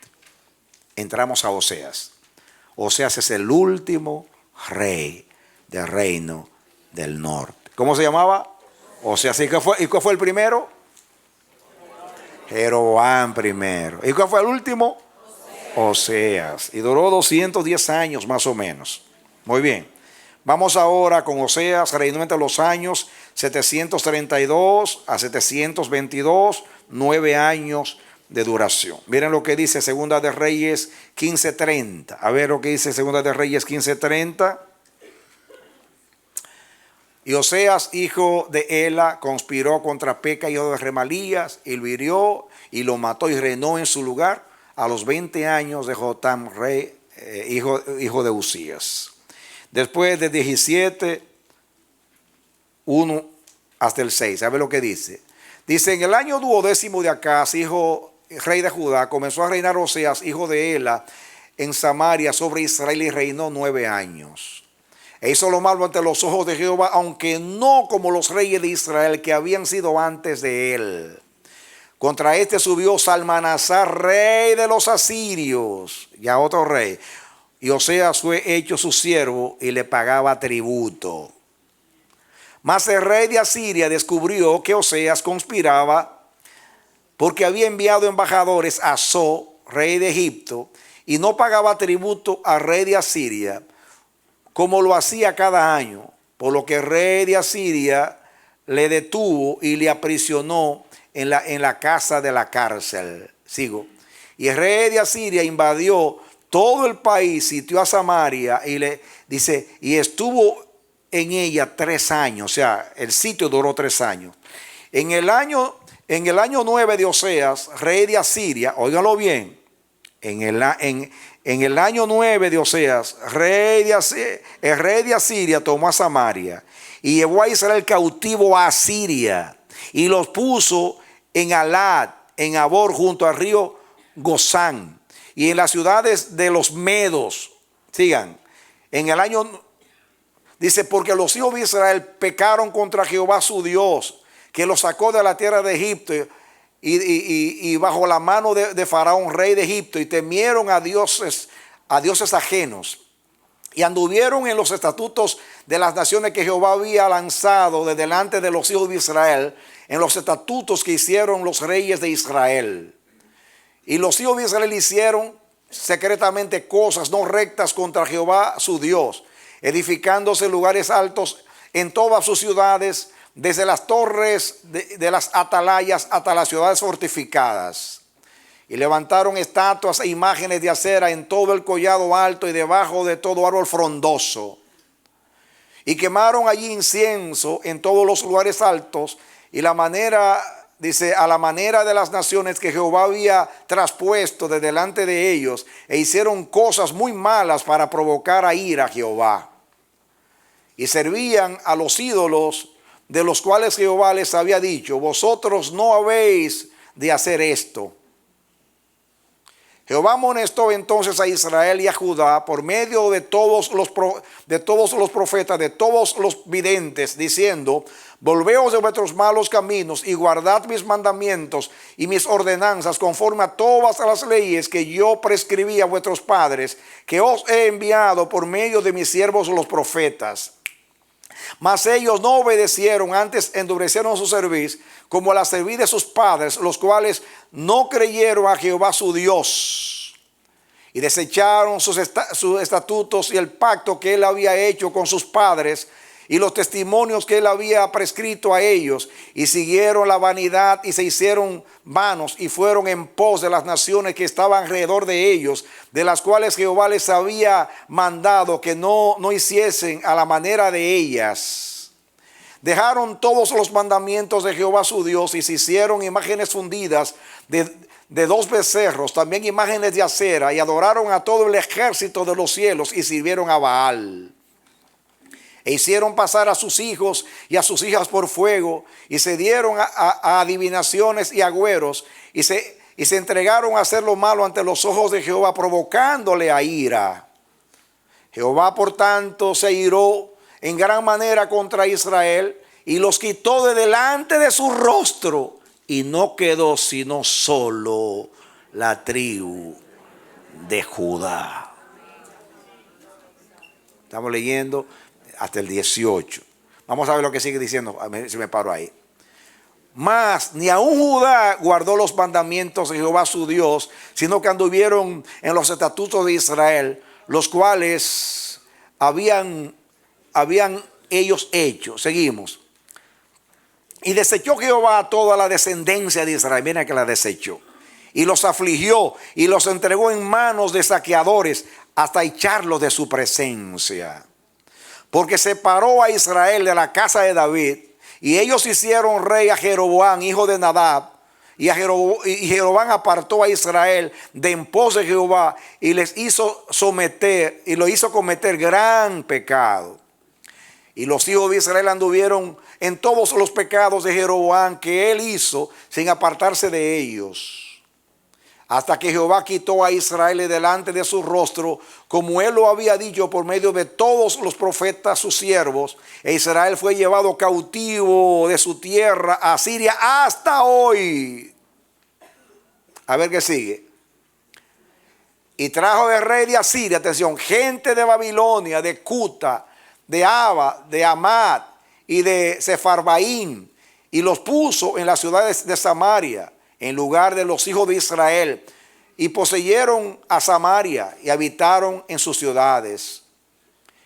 Entramos a Oseas. Oseas es el último rey del reino del norte. ¿Cómo se llamaba? Oseas. ¿Y cuál fue el primero? Jeroboam primero. ¿Y cuál fue el último? Oseas. Y duró 210 años más o menos. Muy bien. Vamos ahora con Oseas, reinó entre los años 732 a 722, 9 años de duración. Miren lo que dice Segunda de Reyes 15:30. A ver lo que dice Segunda de Reyes 15:30. Y Oseas, hijo de Ela, conspiró contra Peca, hijo de Remalías, y lo hirió y lo mató y reinó en su lugar a los 20 años de Jotam, rey, hijo de Usías. Después de 17, 1 hasta el 6. ¿Sabe lo que dice? Dice, en el año 12º de Acaz, rey de Judá, comenzó a reinar Oseas, hijo de Ela, en Samaria sobre Israel, y reinó 9 años. E hizo lo malo ante los ojos de Jehová, aunque no como los reyes de Israel que habían sido antes de él. Contra este subió Salmanasar, rey de los asirios, ya otro rey. Y Oseas fue hecho su siervo y le pagaba tributo. Mas el rey de Asiria descubrió que Oseas conspiraba porque había enviado embajadores a So, rey de Egipto, y no pagaba tributo al rey de Asiria, como lo hacía cada año, por lo que el rey de Asiria le detuvo y le aprisionó en la casa de la cárcel. Sigo. Y el rey de Asiria invadió todo el país, sitió a Samaria y y estuvo en ella 3 años. O sea, el sitio duró 3 años. En el año 9 de Oseas, rey de Asiria, óiganlo bien, en el año 9 de Oseas, el rey de Asiria tomó a Samaria y llevó a Israel cautivo a Asiria y los puso en Alad, en Abor, junto al río Gozán, y en las ciudades de los medos. Sigan. En el año, dice, porque los hijos de Israel pecaron contra Jehová su Dios, que los sacó de la tierra de Egipto y bajo la mano de Faraón, rey de Egipto, y temieron a dioses ajenos, y anduvieron en los estatutos de las naciones que Jehová había lanzado de delante de los hijos de Israel, en los estatutos que hicieron los reyes de Israel. Y los hijos de Israel hicieron secretamente cosas no rectas contra Jehová su Dios, edificándose lugares altos en todas sus ciudades, desde las torres de las atalayas hasta las ciudades fortificadas. Y levantaron estatuas e imágenes de acera en todo el collado alto y debajo de todo árbol frondoso. Y quemaron allí incienso en todos los lugares altos, y a la manera de las naciones que Jehová había traspuesto de delante de ellos, e hicieron cosas muy malas para provocar a ira a Jehová. Y servían a los ídolos de los cuales Jehová les había dicho: vosotros no habéis de hacer esto. Jehová amonestó entonces a Israel y a Judá por medio de todos los profetas, de todos los videntes, diciendo: volveos de vuestros malos caminos y guardad mis mandamientos y mis ordenanzas conforme a todas las leyes que yo prescribí a vuestros padres, que os he enviado por medio de mis siervos los profetas. Mas ellos no obedecieron, antes endurecieron su cerviz, como la cerviz de sus padres, los cuales no creyeron a Jehová su Dios, y desecharon sus estatutos y el pacto que él había hecho con sus padres, y los testimonios que él había prescrito a ellos, y siguieron la vanidad y se hicieron vanos, y fueron en pos de las naciones que estaban alrededor de ellos, de las cuales Jehová les había mandado que no hiciesen a la manera de ellas. Dejaron todos los mandamientos de Jehová su Dios y se hicieron imágenes fundidas de 2 becerros, también imágenes de acera, y adoraron a todo el ejército de los cielos y sirvieron a Baal. E hicieron pasar a sus hijos y a sus hijas por fuego, y se dieron a adivinaciones y agüeros, y se entregaron a hacer lo malo ante los ojos de Jehová, provocándole a ira. Jehová, por tanto, se iró en gran manera contra Israel y los quitó de delante de su rostro, y no quedó sino solo la tribu de Judá. Estamos leyendo hasta el 18. Vamos a ver lo que sigue diciendo, a ver si me paro ahí. Mas ni aun Judá guardó los mandamientos de Jehová su Dios, sino que anduvieron en los estatutos de Israel, los cuales habían ellos hecho. Seguimos. Y desechó Jehová a toda la descendencia de Israel. Mira que la desechó. Y los afligió y los entregó en manos de saqueadores hasta echarlos de su presencia. Porque separó a Israel de la casa de David, y ellos hicieron rey a Jeroboam, hijo de Nadab, y Jeroboam apartó a Israel de en pos de Jehová, y les hizo someter, y lo hizo cometer gran pecado. Y los hijos de Israel anduvieron en todos los pecados de Jeroboam que él hizo, sin apartarse de ellos, hasta que Jehová quitó a Israel de delante de su rostro, como él lo había dicho por medio de todos los profetas sus siervos. E Israel fue llevado cautivo de su tierra a Siria hasta hoy. A ver qué sigue. Y trajo el rey de Asiria, atención, gente de Babilonia, de Cuta, de Aba, de Amad y de Sefarbaim, y los puso en las ciudades de Samaria, en lugar de los hijos de Israel, y poseyeron a Samaria y habitaron en sus ciudades.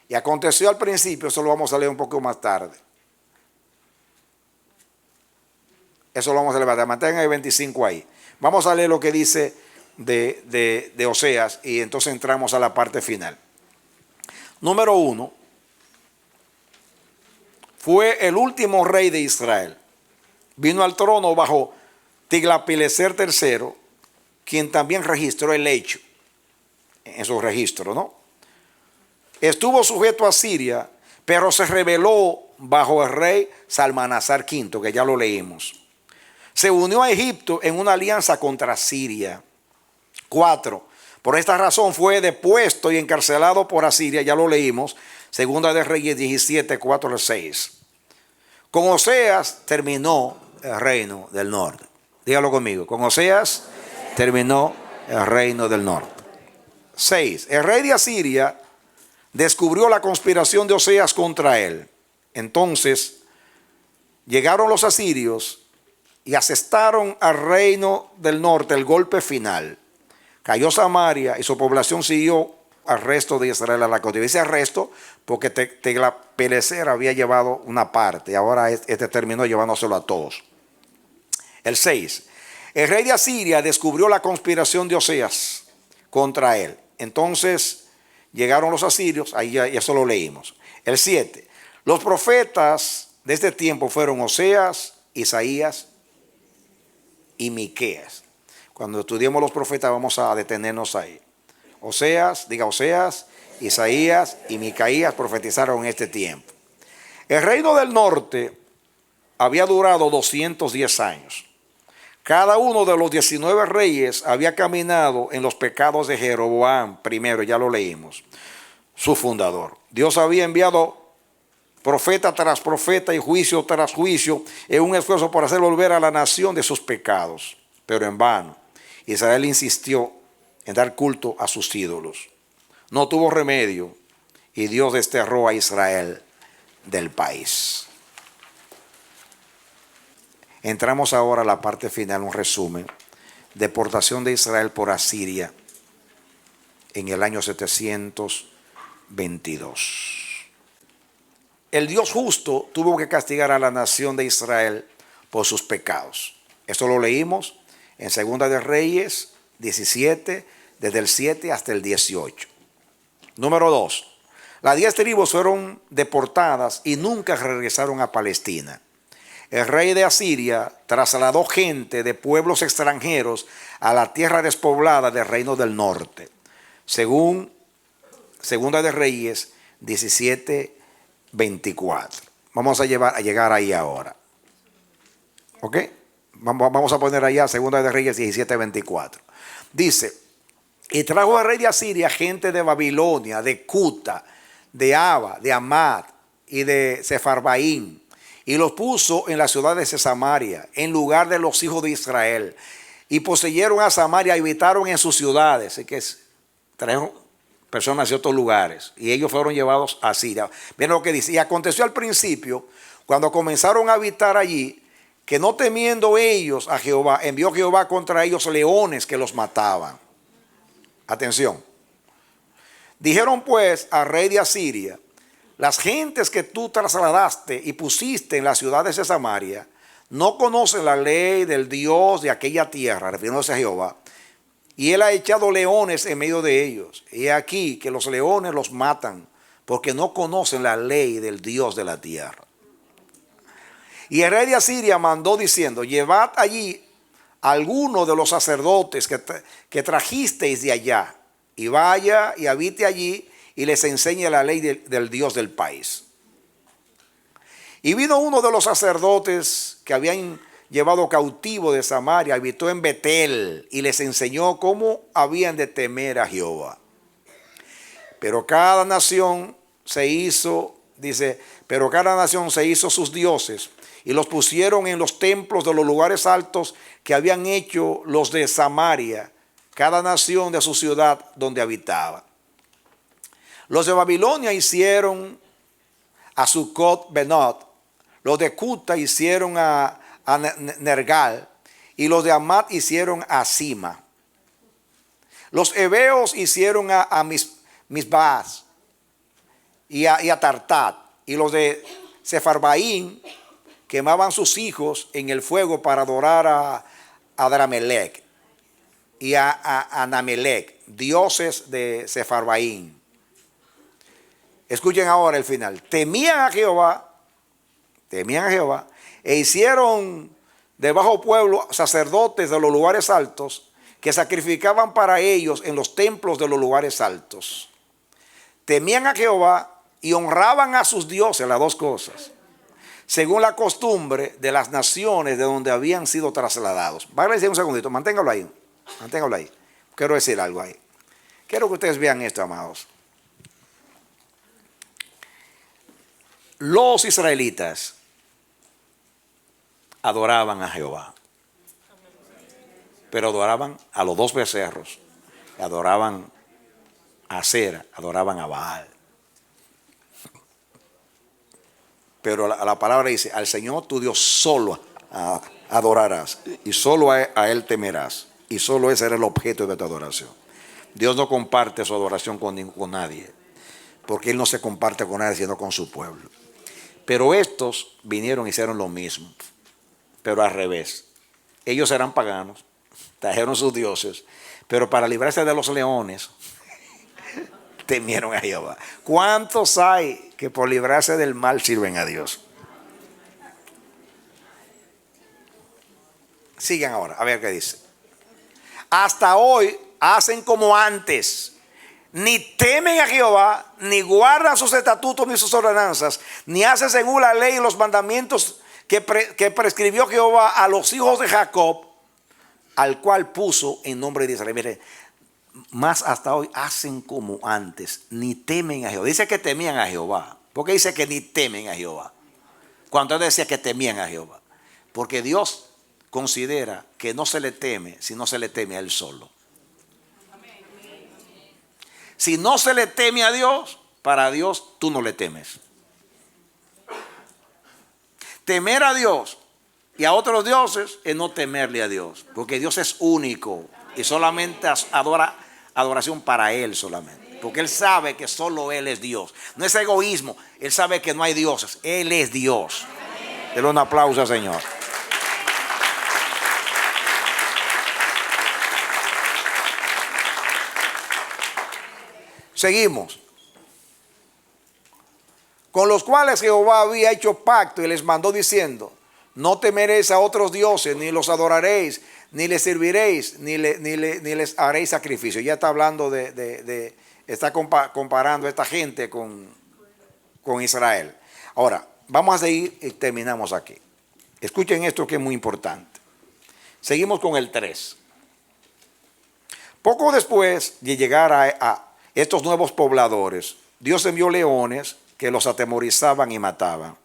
Y aconteció al principio, eso lo vamos a leer un poco más tarde. Eso lo vamos a leer, mantengan el 25 ahí. Vamos a leer lo que dice de Oseas, y entonces entramos a la parte final. Número 1. Fue el último rey de Israel. Vino al trono bajo Tiglat-Pileser III, quien también registró el hecho en su registro, ¿no? Estuvo sujeto a Siria, pero se rebeló bajo el rey Salmanasar V, que ya lo leímos. Se unió a Egipto en una alianza contra Siria. 4. Por esta razón fue depuesto y encarcelado por Asiria, ya lo leímos, Segunda de Reyes 17, 4 al 6. Con Oseas terminó el reino del norte. Dígalo conmigo. Con Oseas terminó el reino del norte. 6. El rey de Asiria descubrió la conspiración de Oseas contra él. Entonces llegaron los asirios y asestaron al reino del norte el golpe final. Cayó Samaria y su población siguió al resto de Israel a la cautividad. Dice al resto porque Tiglat-Pileser había llevado una parte y ahora este terminó llevándoselo a todos. El 6. El rey de Asiria descubrió la conspiración de Oseas contra él. Entonces llegaron los asirios, ahí ya eso lo leímos. El 7. Los profetas de este tiempo fueron Oseas, Isaías y Miqueas. Cuando estudiemos los profetas vamos a detenernos ahí. Oseas, Isaías y Micaías profetizaron en este tiempo. El reino del norte había durado 210 años. Cada uno de los 19 reyes había caminado en los pecados de Jeroboam primero, ya lo leímos, su fundador. Dios había enviado profeta tras profeta y juicio tras juicio en un esfuerzo por hacer volver a la nación de sus pecados, pero en vano. Israel insistió en dar culto a sus ídolos. No tuvo remedio y Dios desterró a Israel del país. Entramos ahora a la parte final, un resumen. Deportación de Israel por Asiria en el año 722. El Dios justo tuvo que castigar a la nación de Israel por sus pecados. Esto lo leímos en Segunda de Reyes 17, desde el 7 hasta el 18. Número 2. Las 10 tribus fueron deportadas y nunca regresaron a Palestina. El rey de Asiria trasladó gente de pueblos extranjeros a la tierra despoblada del reino del norte, según Segunda de Reyes 17, 24. Vamos a llegar ahí ahora. ¿Ok? Vamos a poner allá Segunda de Reyes 17, 24. Dice, y trajo el rey de Asiria gente de Babilonia, de Cuta, de Aba, de Amad y de Sefarbaín, y los puso en las ciudades de Samaria, en lugar de los hijos de Israel. Y poseyeron a Samaria y habitaron en sus ciudades. Así que trajeron personas de otros lugares. Y ellos fueron llevados a Siria. Miren lo que dice. Y aconteció al principio, cuando comenzaron a habitar allí, que no temiendo ellos a Jehová, envió Jehová contra ellos leones que los mataban. Atención. Dijeron pues al rey de Asiria, las gentes que tú trasladaste y pusiste en las ciudades de Samaria no conocen la ley del Dios de aquella tierra, refiriéndose a Jehová, y él ha echado leones en medio de ellos. Y aquí que los leones los matan porque no conocen la ley del Dios de la tierra. Y el rey de Asiria mandó diciendo, llevad allí a alguno de los sacerdotes que trajisteis de allá, y vaya y habite allí y les enseñe la ley del Dios del país. Y vino uno de los sacerdotes que habían llevado cautivo de Samaria, habitó en Betel y les enseñó cómo habían de temer a Jehová. Pero cada nación se hizo, dice, pero cada nación se hizo sus dioses y los pusieron en los templos de los lugares altos que habían hecho los de Samaria, cada nación de su ciudad donde habitaba. Los de Babilonia hicieron a Sucot Benot, los de Cuta hicieron a Nergal, y los de Amad hicieron a Sima. Los heveos hicieron a Misbaz y a Tartat, y los de Sefarbaín quemaban sus hijos en el fuego para adorar a Adramelech y a Anamelech, dioses de Sefarbaín. Escuchen ahora el final. Temían a Jehová, e hicieron de bajo pueblo sacerdotes de los lugares altos que sacrificaban para ellos en los templos de los lugares altos. Temían a Jehová y honraban a sus dioses, las dos cosas, según la costumbre de las naciones de donde habían sido trasladados. Vale, decir un segundito, manténgalo ahí. Quiero decir algo ahí. Quiero que ustedes vean esto, amados. Los israelitas adoraban a Jehová, pero adoraban a los dos becerros, adoraban a Acera, adoraban a Baal. Pero la palabra dice, al Señor tu Dios solo adorarás y solo a Él temerás, y solo ese era el objeto de tu adoración. Dios no comparte su adoración con nadie, porque Él no se comparte con nadie sino con su pueblo. Pero estos vinieron y hicieron lo mismo, pero al revés. Ellos eran paganos, trajeron sus dioses, pero para librarse de los leones, temieron a Jehová. ¿Cuántos hay que por librarse del mal sirven a Dios? Sigan ahora, a ver qué dice. Hasta hoy hacen como antes. Ni temen a Jehová, ni guardan sus estatutos ni sus ordenanzas, ni hacen según la ley y los mandamientos que prescribió Jehová a los hijos de Jacob, al cual puso en nombre de Israel. Mire, más hasta hoy hacen como antes, ni temen a Jehová. Dice que temían a Jehová. ¿Por qué dice que ni temen a Jehová? Cuando él decía que temían a Jehová. Porque Dios considera que no se le teme si no se le teme a él solo. Si no se le teme a Dios, para Dios tú no le temes. Temer a Dios y a otros dioses es no temerle a Dios, porque Dios es único y solamente adora adoración para Él solamente, porque Él sabe que solo Él es Dios. No es egoísmo, Él sabe que no hay dioses, Él es Dios. Denle un aplauso al Señor. Seguimos. Con los cuales Jehová había hecho pacto y les mandó diciendo: no temeréis a otros dioses, ni los adoraréis, ni les serviréis, ni les haréis sacrificio. Ya está hablando está comparando a esta gente con Israel. Ahora, vamos a seguir y terminamos aquí. Escuchen esto que es muy importante. Seguimos con el 3. Poco después de llegar a estos nuevos pobladores, Dios envió leones que los atemorizaban y mataban.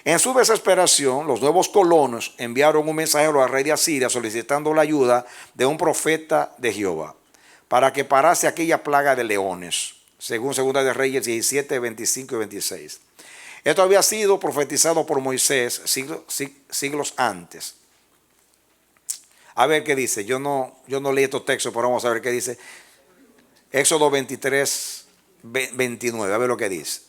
En su desesperación, los nuevos colonos enviaron un mensajero al rey de Asiria solicitando la ayuda de un profeta de Jehová para que parase aquella plaga de leones, según 2 de Reyes 17, 25 y 26. Esto había sido profetizado por Moisés siglos antes. A ver qué dice. Yo no leí estos textos, pero vamos a ver qué dice. Éxodo 23, 29. A ver lo que dice.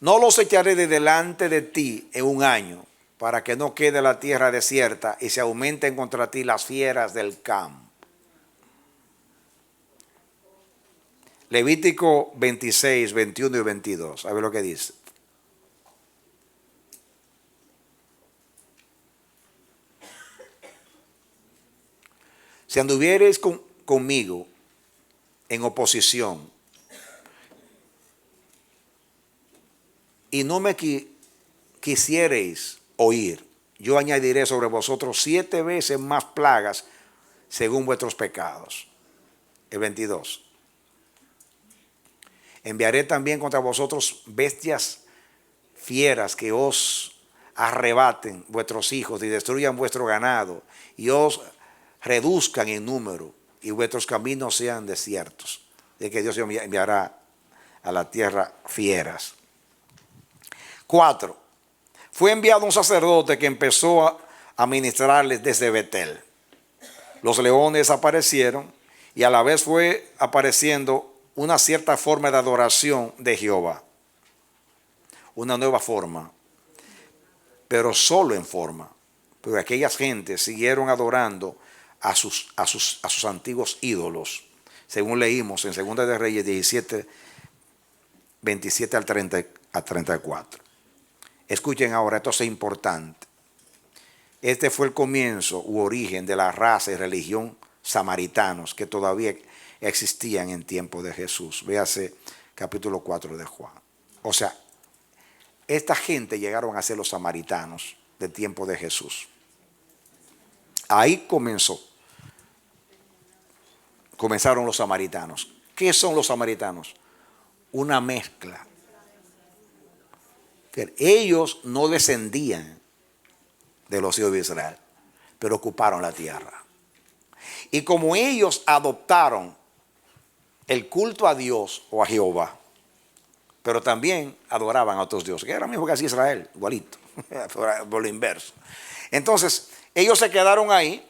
No los echaré de delante de ti en un año, para que no quede la tierra desierta y se aumenten contra ti las fieras del campo. Levítico 26, 21 y 22. A ver lo que dice. Si anduviereis conmigo en oposición y no me quisiereis oír, yo añadiré sobre vosotros 7 veces más plagas según vuestros pecados. El 22. Enviaré también contra vosotros bestias fieras que os arrebaten vuestros hijos y destruyan vuestro ganado y os reduzcan en número y vuestros caminos sean desiertos. De que Dios enviará a la tierra fieras. 4. Fue enviado un sacerdote que empezó a ministrarles desde Betel. Los leones aparecieron y a la vez fue apareciendo una cierta forma de adoración de Jehová. Una nueva forma, pero solo en forma. Porque aquellas gentes siguieron adorando a sus antiguos ídolos, según leímos en 2 de Reyes 17, 27 al 34. Escuchen ahora, esto es importante. Este fue el comienzo u origen de la raza y religión samaritanos que todavía existían en tiempo de Jesús. Véase capítulo 4 de Juan. O sea, esta gente llegaron a ser los samaritanos del tiempo de Jesús. Ahí comenzaron los samaritanos. ¿Qué son los samaritanos? Una mezcla. Ellos no descendían de los hijos de Israel, pero ocuparon la tierra. Y como ellos adoptaron el culto a Dios o a Jehová, pero también adoraban a otros dioses, que era lo mismo que hacía Israel, igualito, por lo inverso. Entonces, ellos se quedaron ahí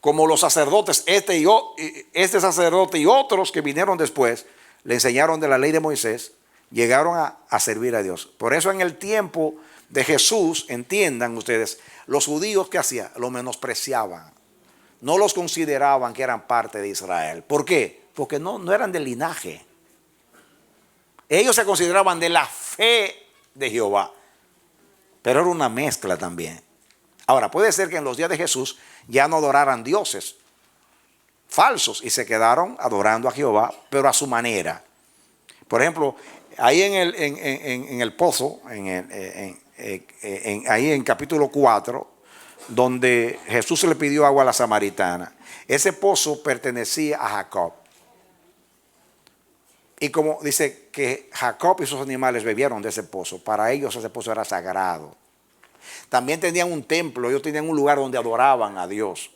como los sacerdotes, este sacerdote y otros que vinieron después, le enseñaron de la ley de Moisés, llegaron a servir a Dios. Por eso en el tiempo de Jesús, entiendan ustedes, los judíos, ¿qué hacían? Lo menospreciaban. No los consideraban que eran parte de Israel. ¿Por qué? Porque no eran del linaje. Ellos se consideraban de la fe de Jehová. Pero era una mezcla también. Ahora, puede ser que en los días de Jesús ya no adoraran dioses falsos y se quedaron adorando a Jehová, pero a su manera. Por ejemplo, Ahí en el pozo, ahí en capítulo 4, donde Jesús le pidió agua a la samaritana, ese pozo pertenecía a Jacob. Y como dice que Jacob y sus animales bebieron de ese pozo, para ellos ese pozo era sagrado. También tenían un templo, ellos tenían un lugar donde adoraban a Dios.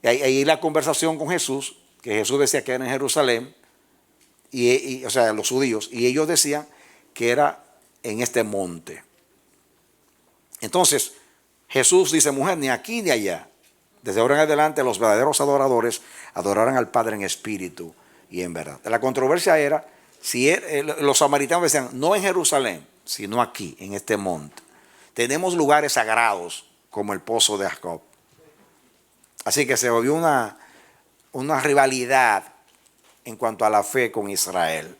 Y ahí la conversación con Jesús, que Jesús decía que era en Jerusalén, o sea, los judíos, y ellos decían que era en este monte. Entonces, Jesús dice, mujer, ni aquí ni allá. Desde ahora en adelante los verdaderos adoradores adorarán al Padre en espíritu y en verdad. La controversia era, si los samaritanos decían, no en Jerusalén, sino aquí, en este monte. Tenemos lugares sagrados como el pozo de Jacob. Así que se volvió una rivalidad en cuanto a la fe con Israel.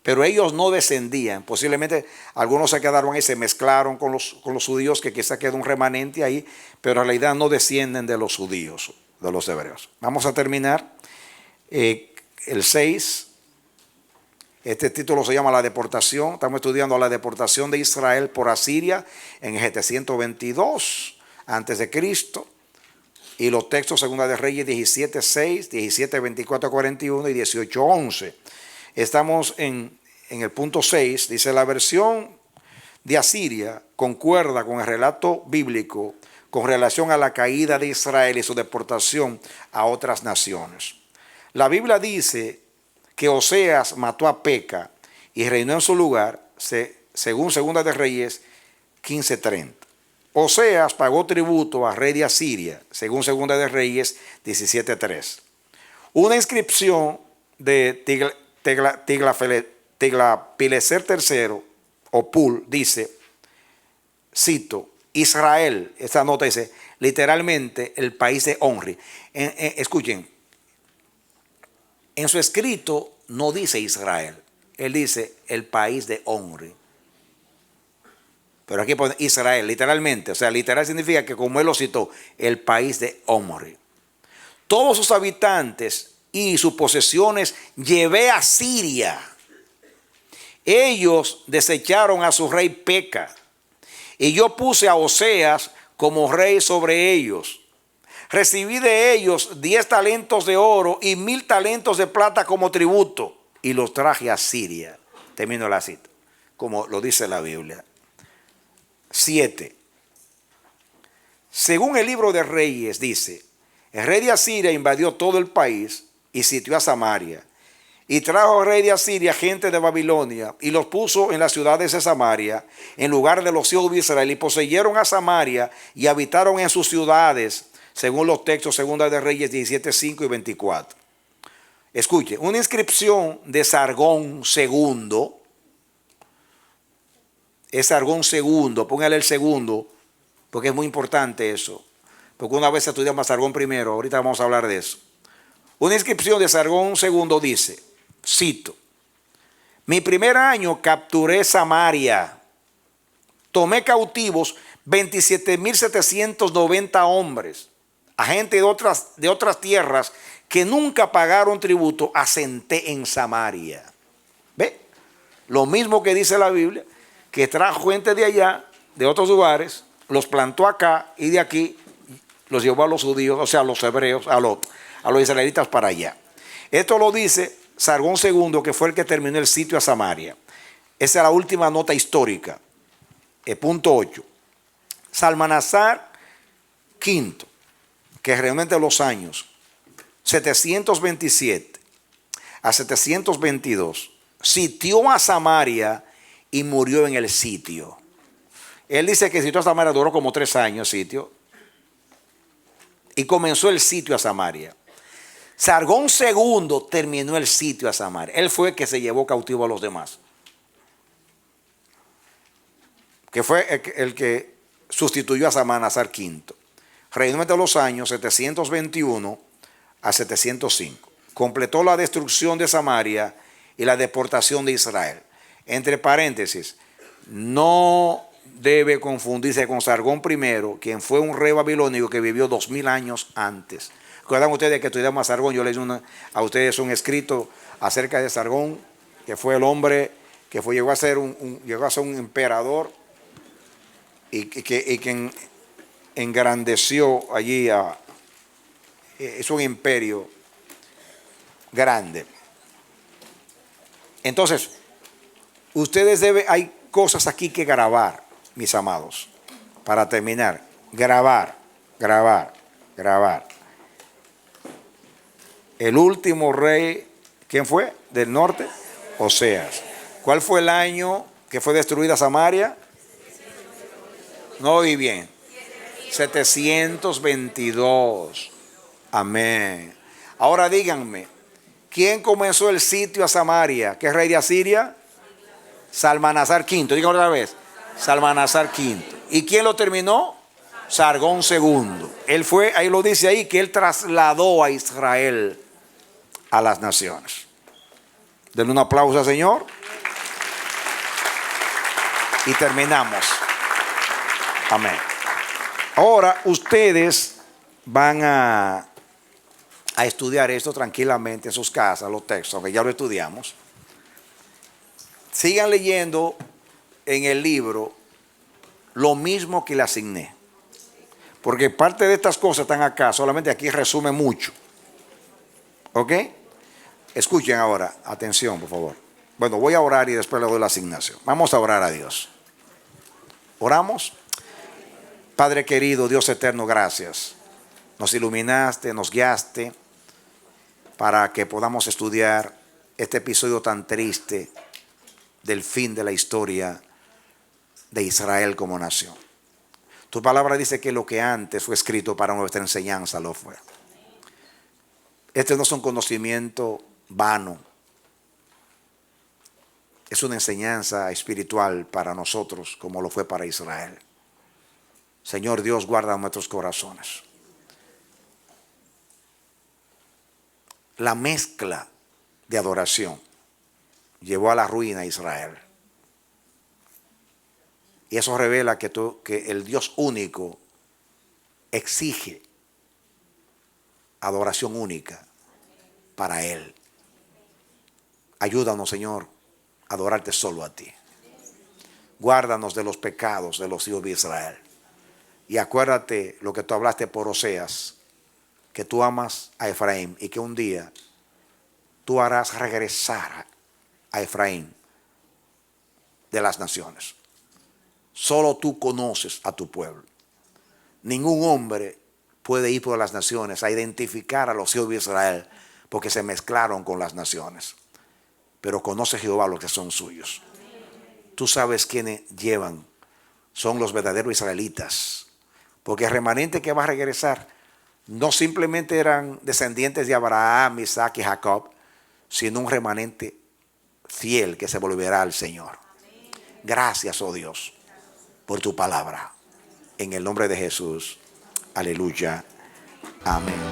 Pero ellos no descendían. Posiblemente algunos se quedaron ahí, se mezclaron con los judíos, que quizá quedó un remanente ahí, pero en realidad no descienden de los judíos, de los hebreos. Vamos a terminar. El 6, este título se llama La deportación. Estamos estudiando la deportación de Israel por Asiria en el 722 antes de Cristo. Y los textos Segunda de Reyes 17:6, 17:24-41 y 18:11. Estamos en el punto 6, dice la versión de Asiria concuerda con el relato bíblico con relación a la caída de Israel y su deportación a otras naciones. La Biblia dice que Oseas mató a Peca y reinó en su lugar, según Segunda de Reyes 15:30. Oseas pagó tributo al rey de Asiria, según Segunda de Reyes 17:3. Una inscripción de Tiglapileser III, o Pul, dice, cito, Israel, esta nota dice, literalmente el país de Onri. Escuchen, en su escrito no dice Israel, él dice el país de Onri. Pero aquí pone Israel, literalmente. O sea, literal significa que como él lo citó, el país de Omri. Todos sus habitantes y sus posesiones llevé a Siria. Ellos desecharon a su rey Peca. Y yo puse a Oseas como rey sobre ellos. Recibí de ellos 10 talentos de oro y 1000 talentos de plata como tributo. Y los traje a Siria. Termino la cita, como lo dice la Biblia. 7. Según el libro de Reyes dice, el rey de Asiria invadió todo el país y sitió a Samaria. Y trajo al rey de Asiria gente de Babilonia y los puso en las ciudades de Samaria, en lugar de los hijos de Israel, y poseyeron a Samaria y habitaron en sus ciudades, según los textos Segunda de Reyes 17:5 y 24. Escuche, una inscripción de Sargón II. Es Sargón II, póngale el segundo, porque es muy importante eso. Porque una vez estudiamos a Sargón primero, ahorita vamos a hablar de eso. Una inscripción de Sargón II dice, cito, mi primer año capturé Samaria, tomé cautivos 27.790 hombres, a gente de otras tierras que nunca pagaron tributo, asenté en Samaria. ¿Ve? Lo mismo que dice la Biblia, que trajo gente de allá, de otros lugares, los plantó acá y de aquí los llevó a los judíos, o sea, a los hebreos, a los israelitas para allá. Esto lo dice Sargón II, que fue el que terminó el sitio a Samaria. Esa es la última nota histórica. Punto 8. Salmanasar V, que realmente los años 727 a 722, sitió a Samaria y murió en el sitio. Él dice que sitió a Samaria, duró como 3 años sitio, y comenzó el sitio a Samaria. Sargón II terminó el sitio a Samaria. Él fue el que se llevó cautivo a los demás, que fue el que sustituyó a Salmanasar V. Reinó entre los años 721 a 705. Completó la destrucción de Samaria y la deportación de Israel. Entre paréntesis, no debe confundirse con Sargón I, quien fue un rey babilónico que vivió 2000 años antes. Recuerdan ustedes que estudiamos a Sargón, yo les di a ustedes un escrito acerca de Sargón, que fue el hombre que llegó a ser un emperador y que engrandeció allí es un imperio grande. Entonces, hay cosas aquí que grabar, mis amados, para terminar. Grabar. El último rey, ¿quién fue? Del norte, Oseas. ¿Cuál fue el año que fue destruida Samaria? No oí bien. 722. Amén. Ahora díganme, ¿quién comenzó el sitio a Samaria? ¿Qué rey de Asiria? Salmanasar V. Díganlo otra vez. Salmanasar V. ¿Y quién lo terminó? Sargón II. Él fue, ahí lo dice ahí, que él trasladó a Israel a las naciones. Denle un aplauso al Señor. Y terminamos. Amén. Ahora ustedes van a estudiar esto tranquilamente en sus casas, los textos, que ya lo estudiamos. Sigan leyendo en el libro lo mismo que le asigné. Porque parte de estas cosas están acá, solamente aquí resume mucho. ¿Ok? Escuchen ahora, atención por favor. Bueno, voy a orar y después le doy la asignación. Vamos a orar a Dios. ¿Oramos? Padre querido, Dios eterno, gracias. Nos iluminaste, nos guiaste para que podamos estudiar este episodio tan triste del fin de la historia de Israel como nación. Tu palabra dice que lo que antes fue escrito para nuestra enseñanza lo fue. Este no es un conocimiento vano. Es una enseñanza espiritual para nosotros como lo fue para Israel. Señor Dios, guarda nuestros corazones. La mezcla de adoración llevó a la ruina a Israel. Y eso revela que el Dios único exige adoración única para Él. Ayúdanos, Señor, a adorarte solo a ti. Guárdanos de los pecados de los hijos de Israel. Y acuérdate lo que tú hablaste por Oseas, que tú amas a Efraín y que un día tú harás regresar a Efraín de las naciones. Solo tú conoces a tu pueblo. Ningún hombre puede ir por las naciones a identificar a los hijos de Israel porque se mezclaron con las naciones. Pero conoce Jehová los que son suyos. Tú sabes quiénes llevan, son los verdaderos israelitas. Porque el remanente que va a regresar no simplemente eran descendientes de Abraham, Isaac y Jacob, sino un remanente fiel que se volverá al Señor. Gracias, oh Dios, por tu palabra. En el nombre de Jesús. Aleluya. Amén.